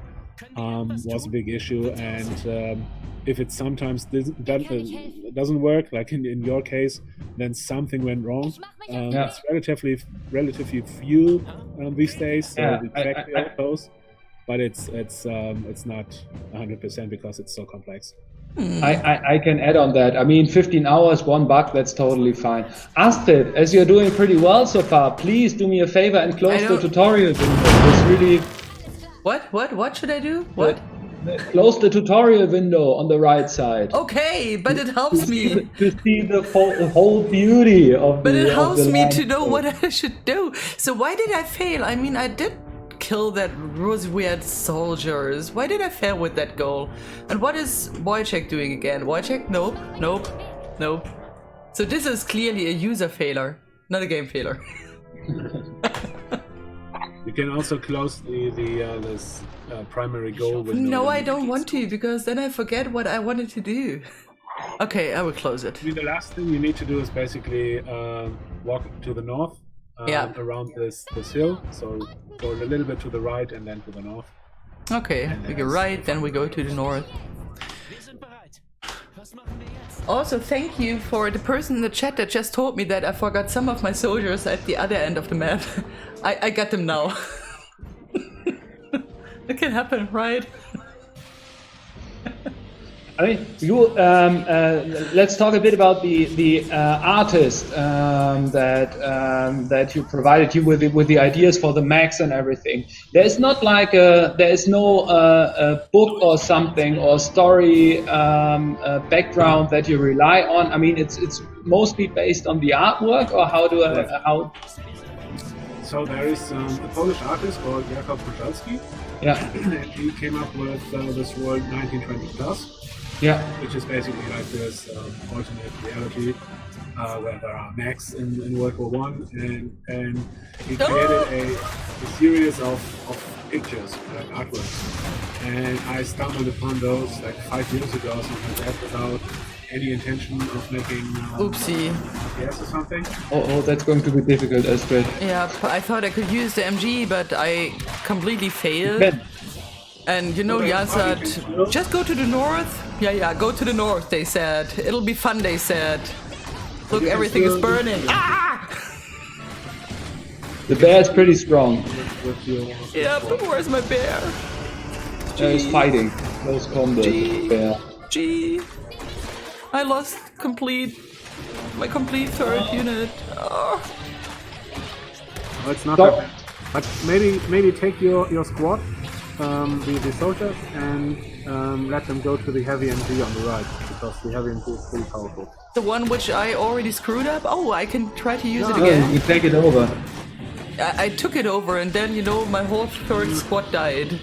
was a big issue. And if it sometimes doesn't work, like in your case, then something went wrong. It's relatively few these days, so we check those, but it's not 100% because it's so complex. I can add on that. I mean, 15 hours, one bug, that's totally fine. Astrid, as you're doing pretty well so far, please do me a favor and close the tutorial window. It's really... What should I do? What? Close the tutorial window on the right side. Okay, but it helps me to see the whole beauty of But it helps me to know what I should do. So why did I fail? I mean, I did kill those weird soldiers. Why did I fail with that goal? And what is Wojciech doing again? Wojciech? Nope. So this is clearly a user failure, not a game failure. You can also close this primary goal window. No, I don't want to, because then I forget what I wanted to do. Okay, I will close it. I mean, the last thing you need to do is basically walk to the north around this hill. So go a little bit to the right and then to the north. Okay, we go right, then we go to the north. Also, thank you for the person in the chat that just told me that I forgot some of my soldiers at the other end of the map. I got them now. It can happen, right? I mean, let's talk a bit about the artist that you provided you with the ideas for the max and everything. There's not like there is no book or something or story background that you rely on. I mean, it's mostly based on the artwork, or how? So there is a Polish artist called Jakub Puchalski. Yeah. And he came up with this world 1920 plus. Yeah. Which is basically like this alternate reality where there are mechs in World War One, and he created a series of pictures, like artworks. And I stumbled upon those like 5 years ago or something like that, without any intention of making oopsie yes or something. Oh, that's going to be difficult, Astrid. Yeah, I thought I could use the MG, but I completely failed. And Jan said, just go to the north. Yeah, go to the north, they said. It'll be fun, they said. Look, everything is burning. Ah! The bear is pretty strong. Yeah, but where's my bear? He's fighting. Close combat with the bear. Gee. I lost my complete third unit. Oh. Well, it's not that bad. But maybe take your squad, the soldiers, and let them go to the heavy MG on the right, because the heavy MG is pretty powerful. The one which I already screwed up? Oh, I can try to use it No, again. you take it over. I took it over, and then, my whole third squad died.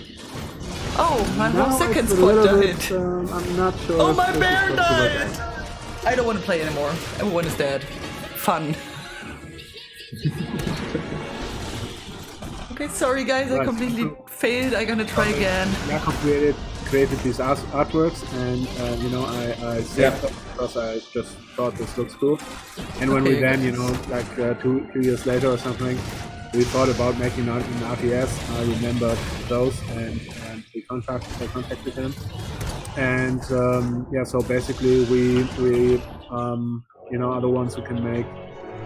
Oh, my whole Now second it's a squad little died. bit, I'm not sure. Oh, if my this is bear going to work died! out. I don't want to play anymore. Everyone is dead. Fun. Okay, sorry guys, I Right. completely failed. I'm gonna try again. Jakob created these artworks, and I saved them because I just thought this looks cool. And when we Okay. then, like 2 years later or something, we thought about making an RTS. I remembered those, and we contacted him. And so basically we are the ones who can make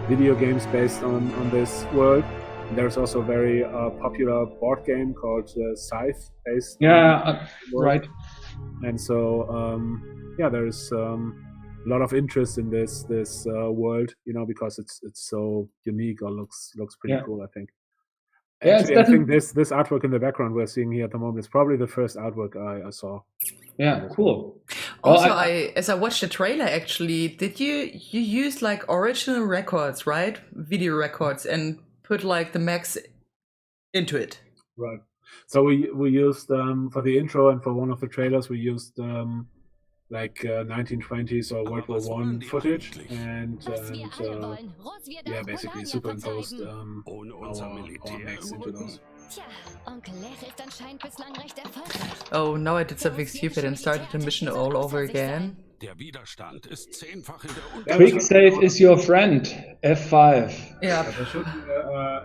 video games based on this world. There's also a very popular board game called Scythe based. Right. And so there's a lot of interest in this world, because it's so unique or looks pretty cool, I think. Yeah, Actually, I think this artwork in the background we're seeing here at the moment is probably the first artwork I saw. Yeah, cool. Also, as I watched the trailer, actually, did you use like original records, right? Video records, and put like the mechs into it? Right. So we used for the intro and for one of the trailers we used 1920s or World War I footage and basically superimposed our mechs into those. Oh, now I did something stupid and started the mission all over again. Quick save is your friend. F5. Yeah. But there should be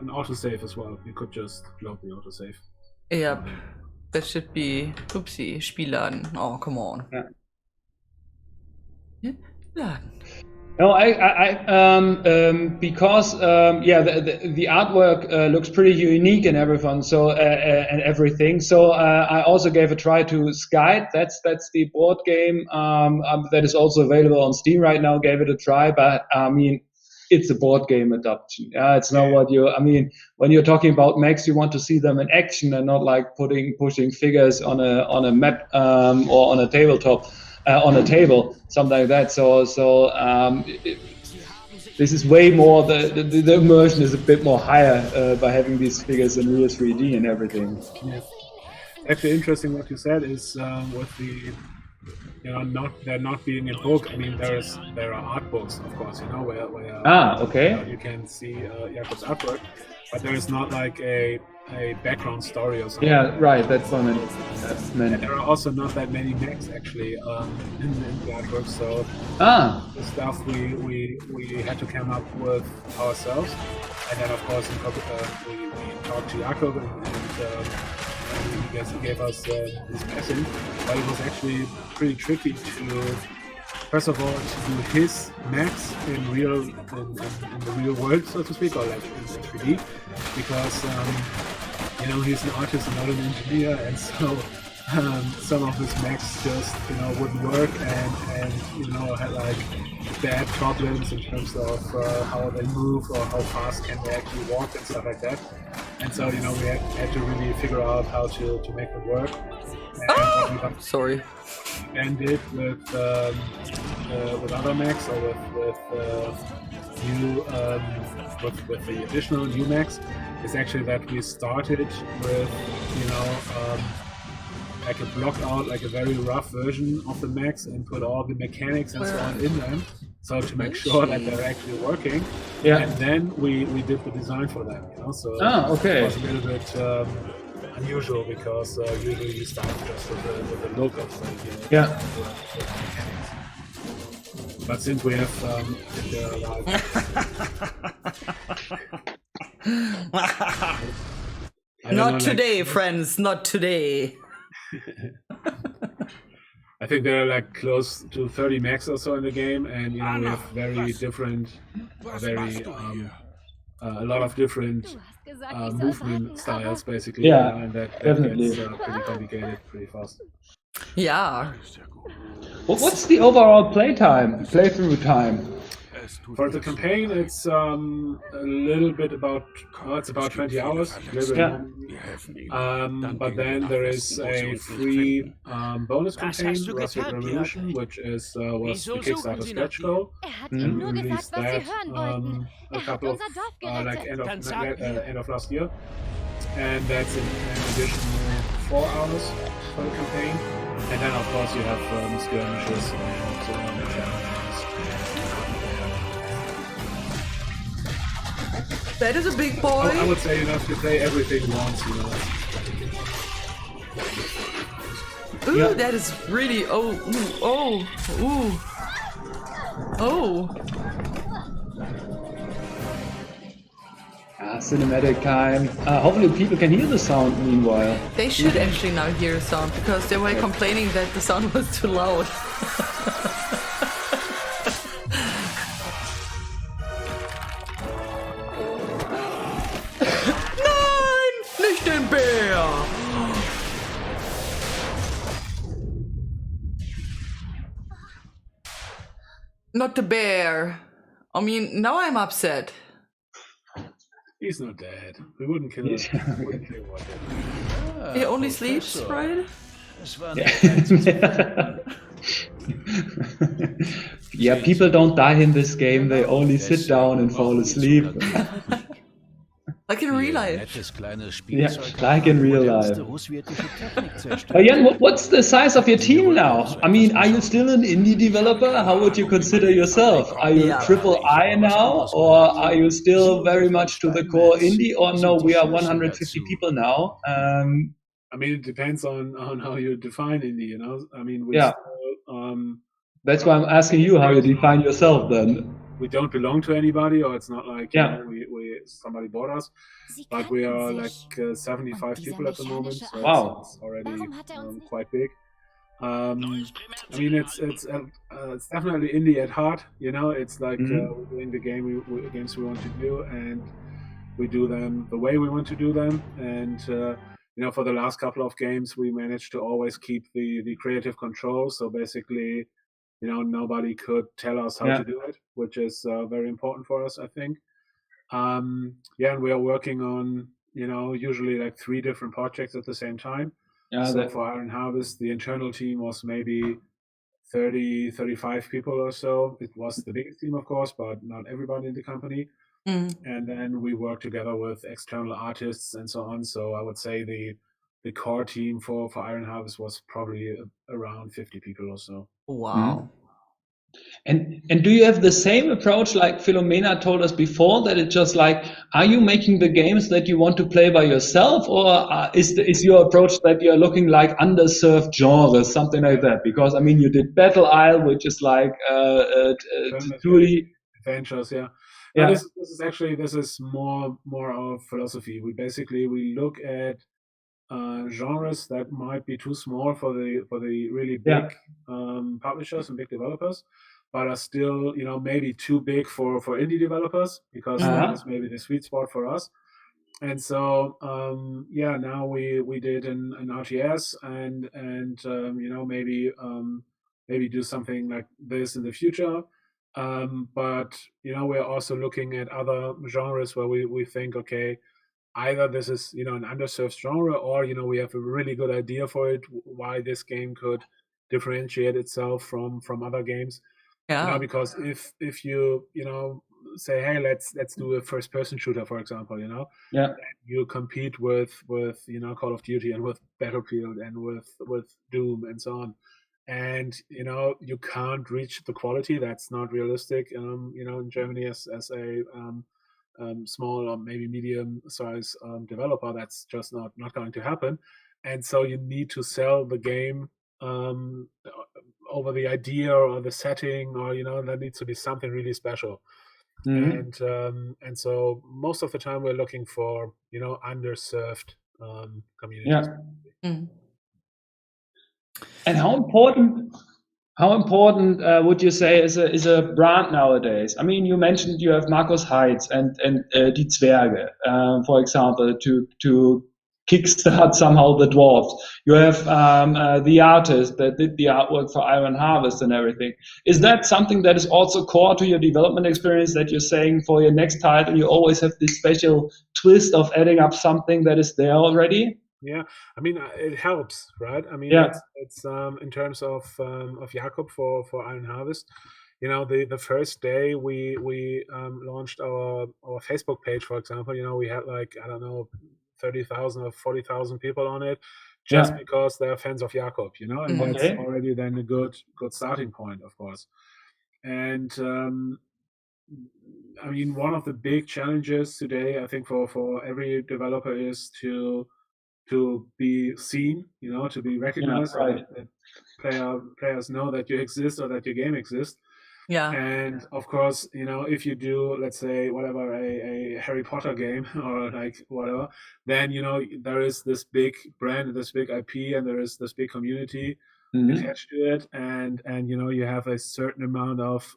an autosave as well. You could just load the autosave. Yep. That should be. Oopsie. Spielladen. Oh, come on. Yeah. Laden. No, because the artwork looks pretty unique and everything. So and everything. So I also gave a try to Skype. That's the board game that is also available on Steam right now. Gave it a try, but I mean, it's a board game adoption. It's not what you. I mean, when you're talking about mechs, you want to see them in action and not like pushing figures on a map or on a tabletop. On a table, something like that. So this is way more. The immersion is a bit more higher by having these figures in real 3D and everything. Yeah. Actually, interesting what you said is with the they're not being in book. I mean, there are art books, of course, where okay. You can see Jakob's artwork, but there is not like a background story or something. Yeah, right. That's what I meant. And there are also not that many mechs actually in the artwork, so the stuff we had to come up with ourselves, and then of course we talked to Jakob and he gave us his message, but it was actually pretty tricky to. First of all, to do his mechs in the real world, so to speak, or like in 3D, because he's an artist and not an engineer, and so some of his mechs just wouldn't work and had like bad problems in terms of how they move or how fast can they actually walk and stuff like that. And so we had to really figure out how to make them work. And sorry. And did with other mechs or with the additional new mechs is actually that we started with like a blocked out, like a very rough version of the mechs and put all the mechanics and so on in them, so to make sure that they're actually working. Yeah. And then we did the design for them. So okay. It was a little bit unusual because usually you start just with the look of the mechanics. But since we have not today, friends. Not today. I think there are like close to 30 mechs or so in the game, and we have very different, a lot of different movement styles, basically. Yeah, and that definitely. gets pretty complicated pretty fast. Yeah. Well, what's the overall playthrough time? For the campaign, it's a little bit about 20 hours. But then there is a free bonus campaign, Rustic Revolution, which was the Kickstarter stretch goal. And we released that a couple of end of last year. and that's an additional 4 hours for the campaign. And then, of course, you have skirmishes and challenges. That is a big boy. I would say you have to play everything once, Ooh, that is really. Oh. Cinematic time. Hopefully people can hear the sound meanwhile. They should actually now hear sound because they were complaining that the sound was too loud. Nein, nicht den Bär. Not the bear. I mean, now I'm upset. He's not dead. We wouldn't kill him. He only sleeps, right? Yeah, people don't die in this game. They only sit down and fall asleep. Like in real life. Yeah, like in real life. But Jan, what's the size of your team now? I mean, are you still an indie developer? How would you consider yourself? Are you triple I now, or are you still very much to the core indie? Or no, we are 150 people now. I mean, it depends on how you define indie. I mean, that's why I'm asking you how you define yourself then. We don't belong to anybody, or it's not like we somebody bought us, but we are like 75 people at the moment, so it's already quite big. I mean, it's definitely indie at heart. It's like we're doing the games we want to do, and we do them the way we want to do them. And for the last couple of games, we managed to always keep the creative control. So basically, nobody could tell us how to do it, which is very important for us, I think. And we are working on, usually like 3 different projects at the same time. So for Iron Harvest, the internal team was maybe 30, 35 people or so. It was the biggest team, of course, but not everybody in the company. And then we work together with external artists and so on. So I would say the core team for Iron Harvest was probably around 50 people or so. Wow. And do you have the same approach like Philomena told us before, that it's just like, are you making the games that you want to play by yourself, or is your approach that you're looking like underserved genres, something like that? Because I mean, you did Battle Isle, which is like 2D adventures, yeah. This is more of philosophy. We look at genres that might be too small for the really big publishers and big developers, but are still maybe too big for indie developers, because that's maybe the sweet spot for us. And so now we did an RTS and maybe do something like this in the future. But we're also looking at other genres where we think, okay, either this is an underserved genre, or we have a really good idea for it, why this game could differentiate itself from other games. Because if you say, hey, let's do a first person shooter, for example, you compete with Call of Duty and with Battlefield and with Doom and so on, and you can't reach the quality. That's not realistic in Germany as a small or maybe medium size developer. That's just not going to happen. And so you need to sell the game over the idea or the setting, or there needs to be something really special. And so most of the time we're looking for underserved communities. And how important would you say is a brand nowadays? I mean, you mentioned you have Markus Heitz and Die Zwerge, for example, to kickstart somehow the dwarves. You have the artist that did the artwork for Iron Harvest and everything. Is that something that is also core to your development experience, that you're saying for your next title you always have this special twist of adding up something that is there already? Yeah, I mean, it helps, right? I mean, it's in terms of Jakob for Iron Harvest. The first day we launched our Facebook page, for example. We had like, I don't know, 30,000 or 40,000 people on it, just because they're fans of Jakob, and that's already then a good starting point, of course. And I mean, one of the big challenges today, I think, for every developer is to be seen, to be recognized, that players know that you exist or that your game exists. Yeah. And of course, if you do, let's say, whatever, a Harry Potter game or like whatever, then, there is this big brand, this big IP, and there is this big community attached to it. And you have a certain amount of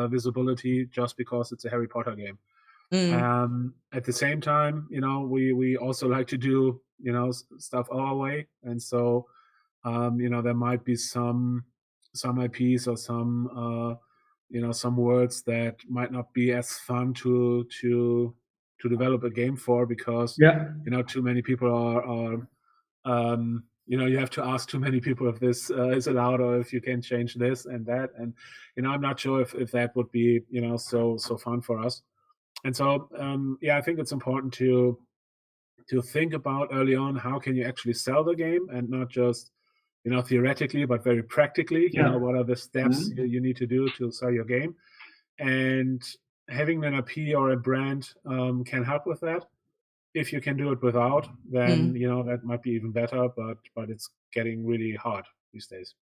visibility just because it's a Harry Potter game. At the same time, we also like to do, stuff our way. And so, there might be some IPs or some words that might not be as fun to develop a game for, because too many people are you have to ask too many people if this is allowed, or if you can change this and that, and I'm not sure if that would be so fun for us. And so I think it's important to think about early on how can you actually sell the game, and not just theoretically, but very practically. What are the steps you need to do to sell your game? And having an IP or a brand can help with that. If you can do it without, then that might be even better. But it's getting really hard these days.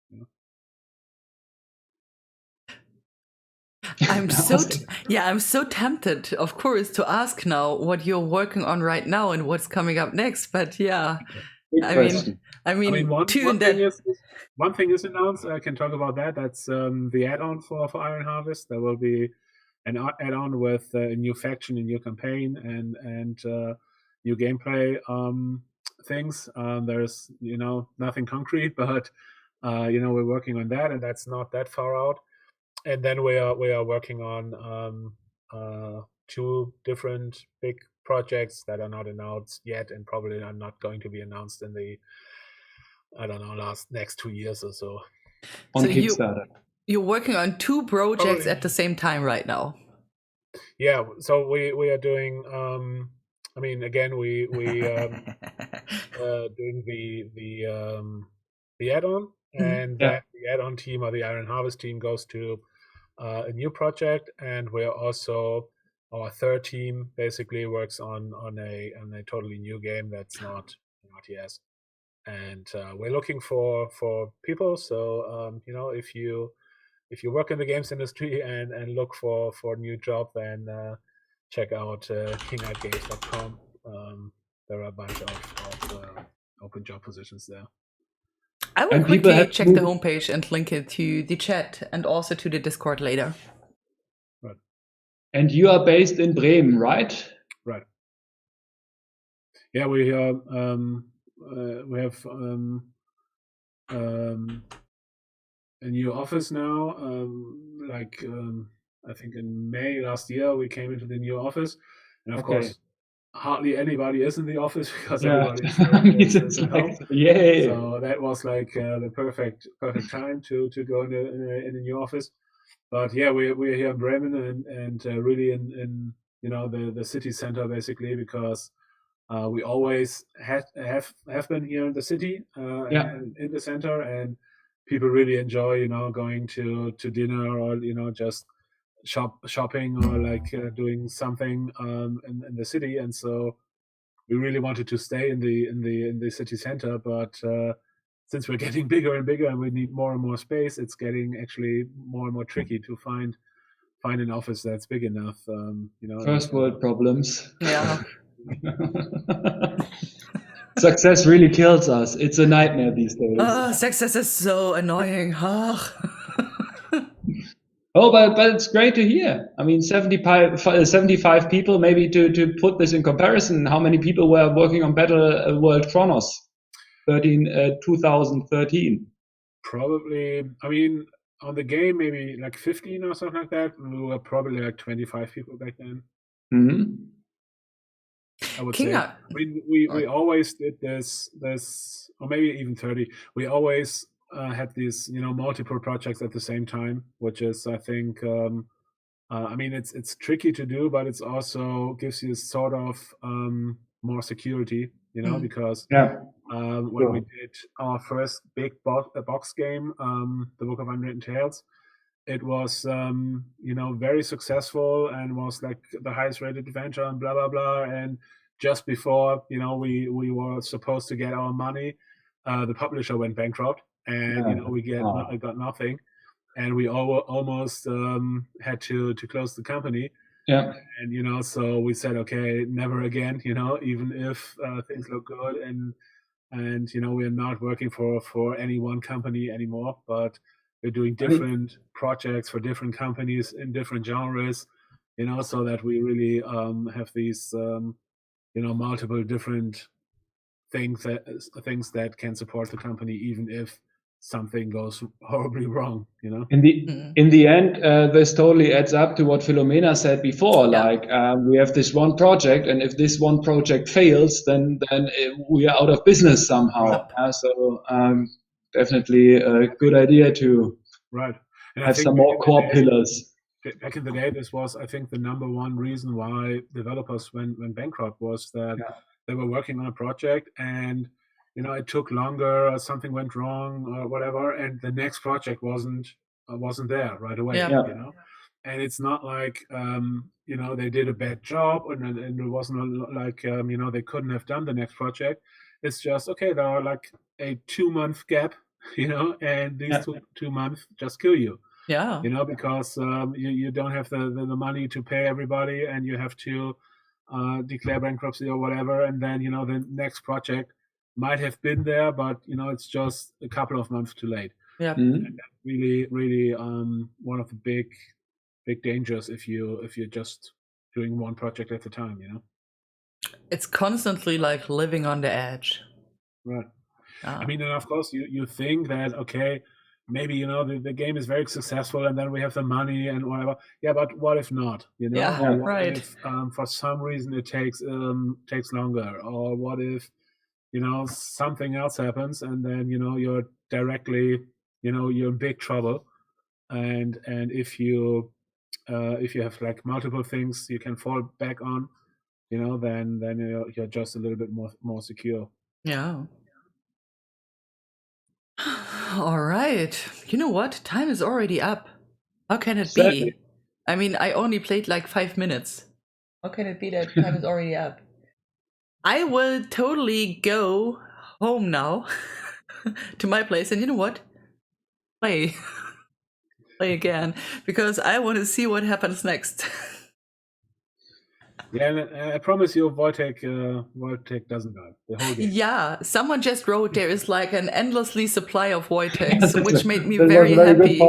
I'm so tempted, of course, to ask now what you're working on right now and what's coming up next. But I mean, one thing is announced. I can talk about that. That's the add-on for Iron Harvest. There will be an add-on with a new faction, a new campaign, and new gameplay things. There's nothing concrete, but we're working on that, and that's not that far out. And then we are working on 2 different big projects that are not announced yet, and probably are not going to be announced in the next 2 years or so. On Kickstarter. You're working on 2 projects at the same time right now. Yeah, so we are doing. I mean, again, we doing the add-on, and then the add-on team, or the Iron Harvest team, goes to a new project, and we're also, our third team basically works on a totally new game that's not an RTS. And we're looking for people. So if you work in the games industry and look for a new job, then check out kingeyegames.com. There are a bunch of open job positions there. I will quickly check the homepage and link it to the chat and also to the Discord later. Right. And you are based in Bremen, right? Right. Yeah, we have a new office now. I think in May last year we came into the new office, and of course hardly anybody is in the office because everybody is at home. So that was like the perfect time to go in a new office. But yeah, we're here in Bremen and really in the city center, basically, because we always have been here in the city and in the center, and people really enjoy going to dinner, or just shopping, or like doing something in the city. And so we really wanted to stay in the city center, but since we're getting bigger and bigger and we need more and more space, it's getting actually more and more tricky to find an office that's big enough. First world problems. Yeah. Success really kills us. It's a nightmare these days. Success is so annoying. Oh, but it's great to hear. I mean, 75 people, maybe to put this in comparison, how many people were working on Battle World Chronos 2013? Probably, I mean, on the game, maybe like 15 or something like that. We were probably like 25 people back then. Mm-hmm. I would say. We always did this, or maybe even 30. We always had these, multiple projects at the same time, which is, I think, I mean, it's tricky to do, but it's also gives you sort of more security, you know, because Yeah. when we did our first big box game, the Book of Unwritten Tales, it was, you know, very successful and was like the highest rated adventure and blah, blah, blah. And just before, you know, we were supposed to get our money, the publisher went bankrupt, and, you know, we got nothing. And we almost had to close the company. Yeah. And, you know, so we said, okay, never again, you know, even if things look good, and you know, we're not working for any one company anymore, but we're doing different projects for different companies in different genres, you know, so that we really have these, you know, multiple different things that can support the company, even if something goes horribly wrong, you know. In the end, this totally adds up to what Philomena said before. Yeah. Like we have this one project, and if this one project fails, then we are out of business somehow. So definitely a good idea to have some more core pillars. Back in the day, this was, I think, the number one reason why developers went bankrupt, was that they were working on a project, and, you know, it took longer, or something went wrong or whatever, and the next project wasn't there right away. You know, and it's not like you know, they did a bad job, and it wasn't like you know, they couldn't have done the next project. It's just, okay, there are like a 2-month gap, you know, and these two months just kill you. Yeah. You know, because you don't have the money to pay everybody, and you have to declare bankruptcy or whatever, and then, you know, the next project might have been there, but, you know, it's just a couple of months too late. Yeah. And that's really, really one of the big dangers if you're just doing one project at a time, you know. It's constantly like living on the edge. Right. I mean, and of course you think that, okay, maybe, you know, the game is very successful, and then we have the money and whatever. Yeah, but what if not? You know, or what if for some reason it takes longer, or what if, you know, something else happens, and then, you know, you're directly, you know, you're in big trouble. And if you have like multiple things you can fall back on, you know, then you're just a little bit more secure. Yeah. All right. You know what? Time is already up. How can it be? I mean, I only played like 5 minutes. How can it be that time is already up? I will totally go home now to my place, and you know what? Play again, because I want to see what happens next. Yeah, I promise you, Wojtek doesn't die the whole game. Yeah, someone just wrote there is like an endlessly supply of Wojteks, which made me very happy.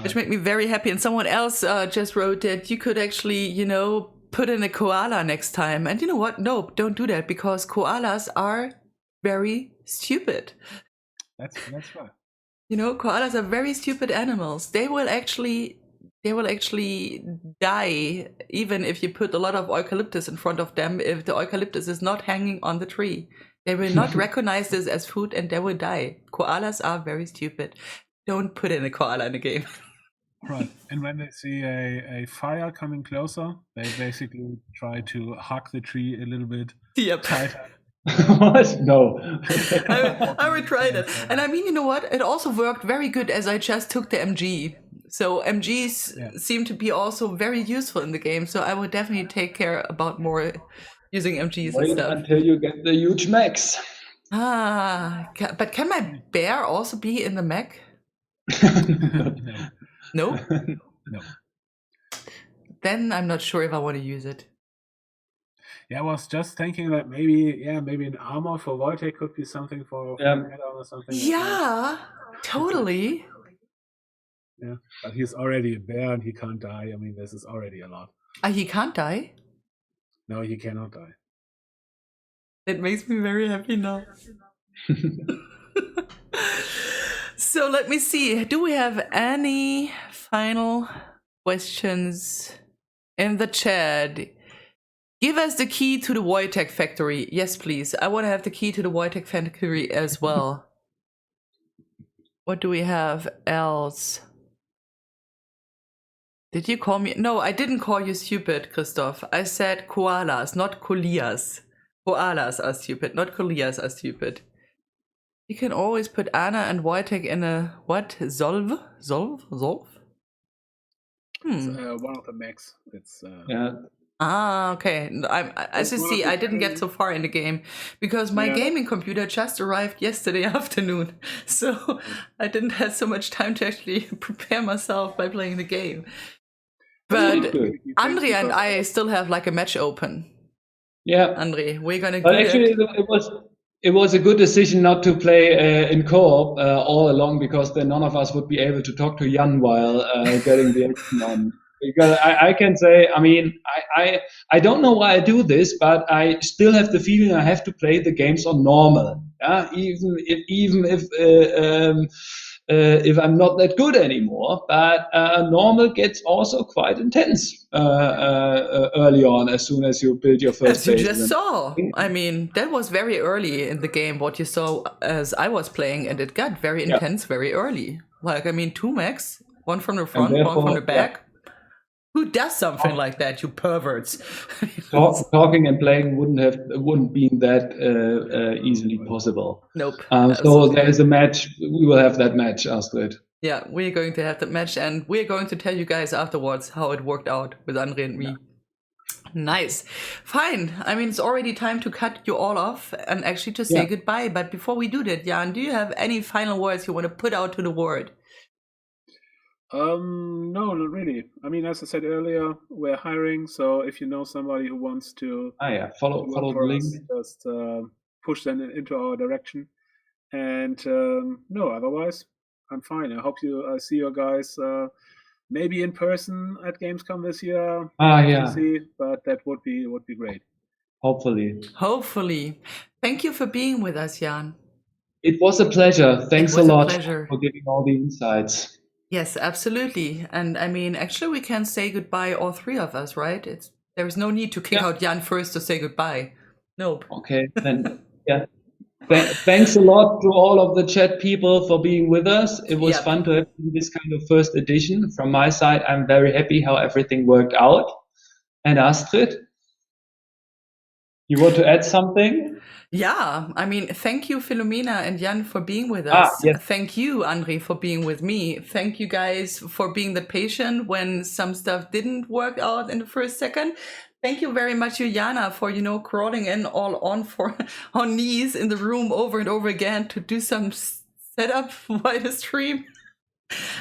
Which made me very happy. And someone else just wrote that you could actually, you know, put in a koala next time. And you know what? No, don't do that, because koalas are very stupid. That's right. You know, koalas are very stupid animals. They will actually die even if you put a lot of eucalyptus in front of them. If the eucalyptus is not hanging on the tree, they will not recognize this as food, and they will die. Koalas are very stupid. Don't put in a koala in a game. Right. And when they see a fire coming closer, they basically try to hug the tree a little bit tighter. What? No. I would try that. And I mean, you know what? It also worked very good as I just took the MG. So MGs seem to be also very useful in the game. So I would definitely take care about more using MGs and stuff. Until you get the huge mechs. But can my bear also be in the mech? No? No. Then I'm not sure if I want to use it. Yeah, I was just thinking that maybe an armor for Wojtek could be something for add-on or something. Yeah, totally. Yeah, but he's already a bear and he can't die. I mean, this is already a lot. He can't die? No, he cannot die. It makes me very happy now. So let me see. Do we have any final questions in the chat? Give us the key to the Wojtek factory. Yes, please. I want to have the key to the Wojtek factory as well. What do we have else? Did you call me? No, I didn't call you stupid, Christoph. I said koalas, not kolias. Koalas are stupid, not koalas are stupid. You can always put Anna and Wojtek in a what? Solve? It's, one of the mechs. It's Yeah. Ah, okay. As you see, I didn't get so far in the game because my gaming computer just arrived yesterday afternoon. So I didn't have so much time to actually prepare myself by playing the game. But André and I still have like a match open. Yeah. André, we're going to But do actually, it was a good decision not to play in co-op all along, because then none of us would be able to talk to Jan while getting the action on. Because I can say, I mean, I don't know why I do this, but I still have the feeling I have to play the games on normal. Even if I'm not that good anymore. But normal gets also quite intense early on, as soon as you build your first base. As you just saw. I mean, that was very early in the game, what you saw as I was playing, and it got very intense very early. Like, I mean, 2 mechs, one from the front, one from the back. Who does something like that, you perverts? Talking and playing wouldn't be that easily possible. Nope. So there is a match. We will have that match, Astrid. Yeah, we're going to have that match, and we're going to tell you guys afterwards how it worked out with André and me. Nice. Fine. I mean, it's already time to cut you all off and actually to say goodbye. But before we do that, Jan, do you have any final words you want to put out to the world? No, not really. I mean, as I said earlier, we're hiring, so if you know somebody who wants to follow the link, just push them into our direction. And no, otherwise, I'm fine. I hope I see you guys maybe in person at Gamescom this year. But that would be great. Hopefully. Thank you for being with us, Jan. It was a pleasure. Thanks a lot for giving all the insights. Yes, absolutely. And I mean, actually, we can say goodbye, all 3 of us, right? There is no need to kick out Jan first to say goodbye. Nope. Okay, then, thanks a lot to all of the chat people for being with us. It was fun to have this kind of first edition. From my side, I'm very happy how everything worked out. And Astrid, you want to add something? Yeah, I mean, thank you, Philomena and Jan, for being with us. Thank you, André, for being with me. Thank you guys for being the patient when some stuff didn't work out in the first second. Thank you very much, Juliana, for, crawling in all on knees in the room over and over again to do some setup while the stream.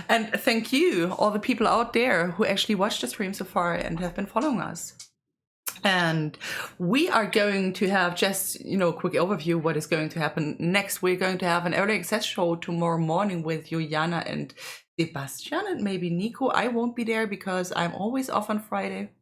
And thank you, all the people out there who actually watched the stream so far and have been following us. And we are going to have just, a quick overview of what is going to happen next. We're going to have an early access show tomorrow morning with Juliana and Sebastian and maybe Nico. I won't be there because I'm always off on Friday.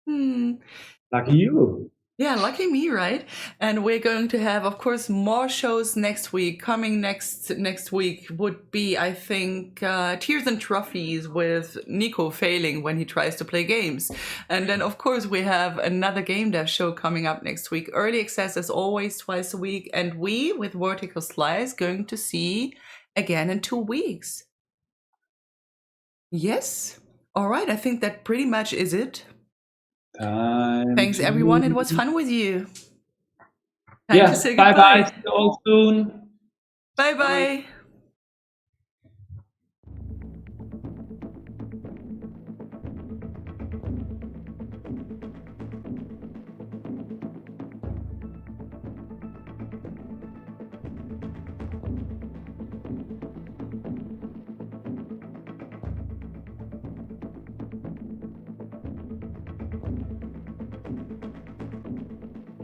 Lucky you. Yeah, lucky me, right? And we're going to have, of course, more shows next week. Coming next week would be, I think, Tears and Trophies with Nico failing when he tries to play games. And then, of course, we have another game dev show coming up next week. Early access as always, twice a week. And we, with Vertical Slice, going to see again in 2 weeks. Yes. All right. I think that pretty much is it. Thanks, everyone. It was fun with you. Time to say goodbye. Bye-bye. See you all soon. Bye-bye.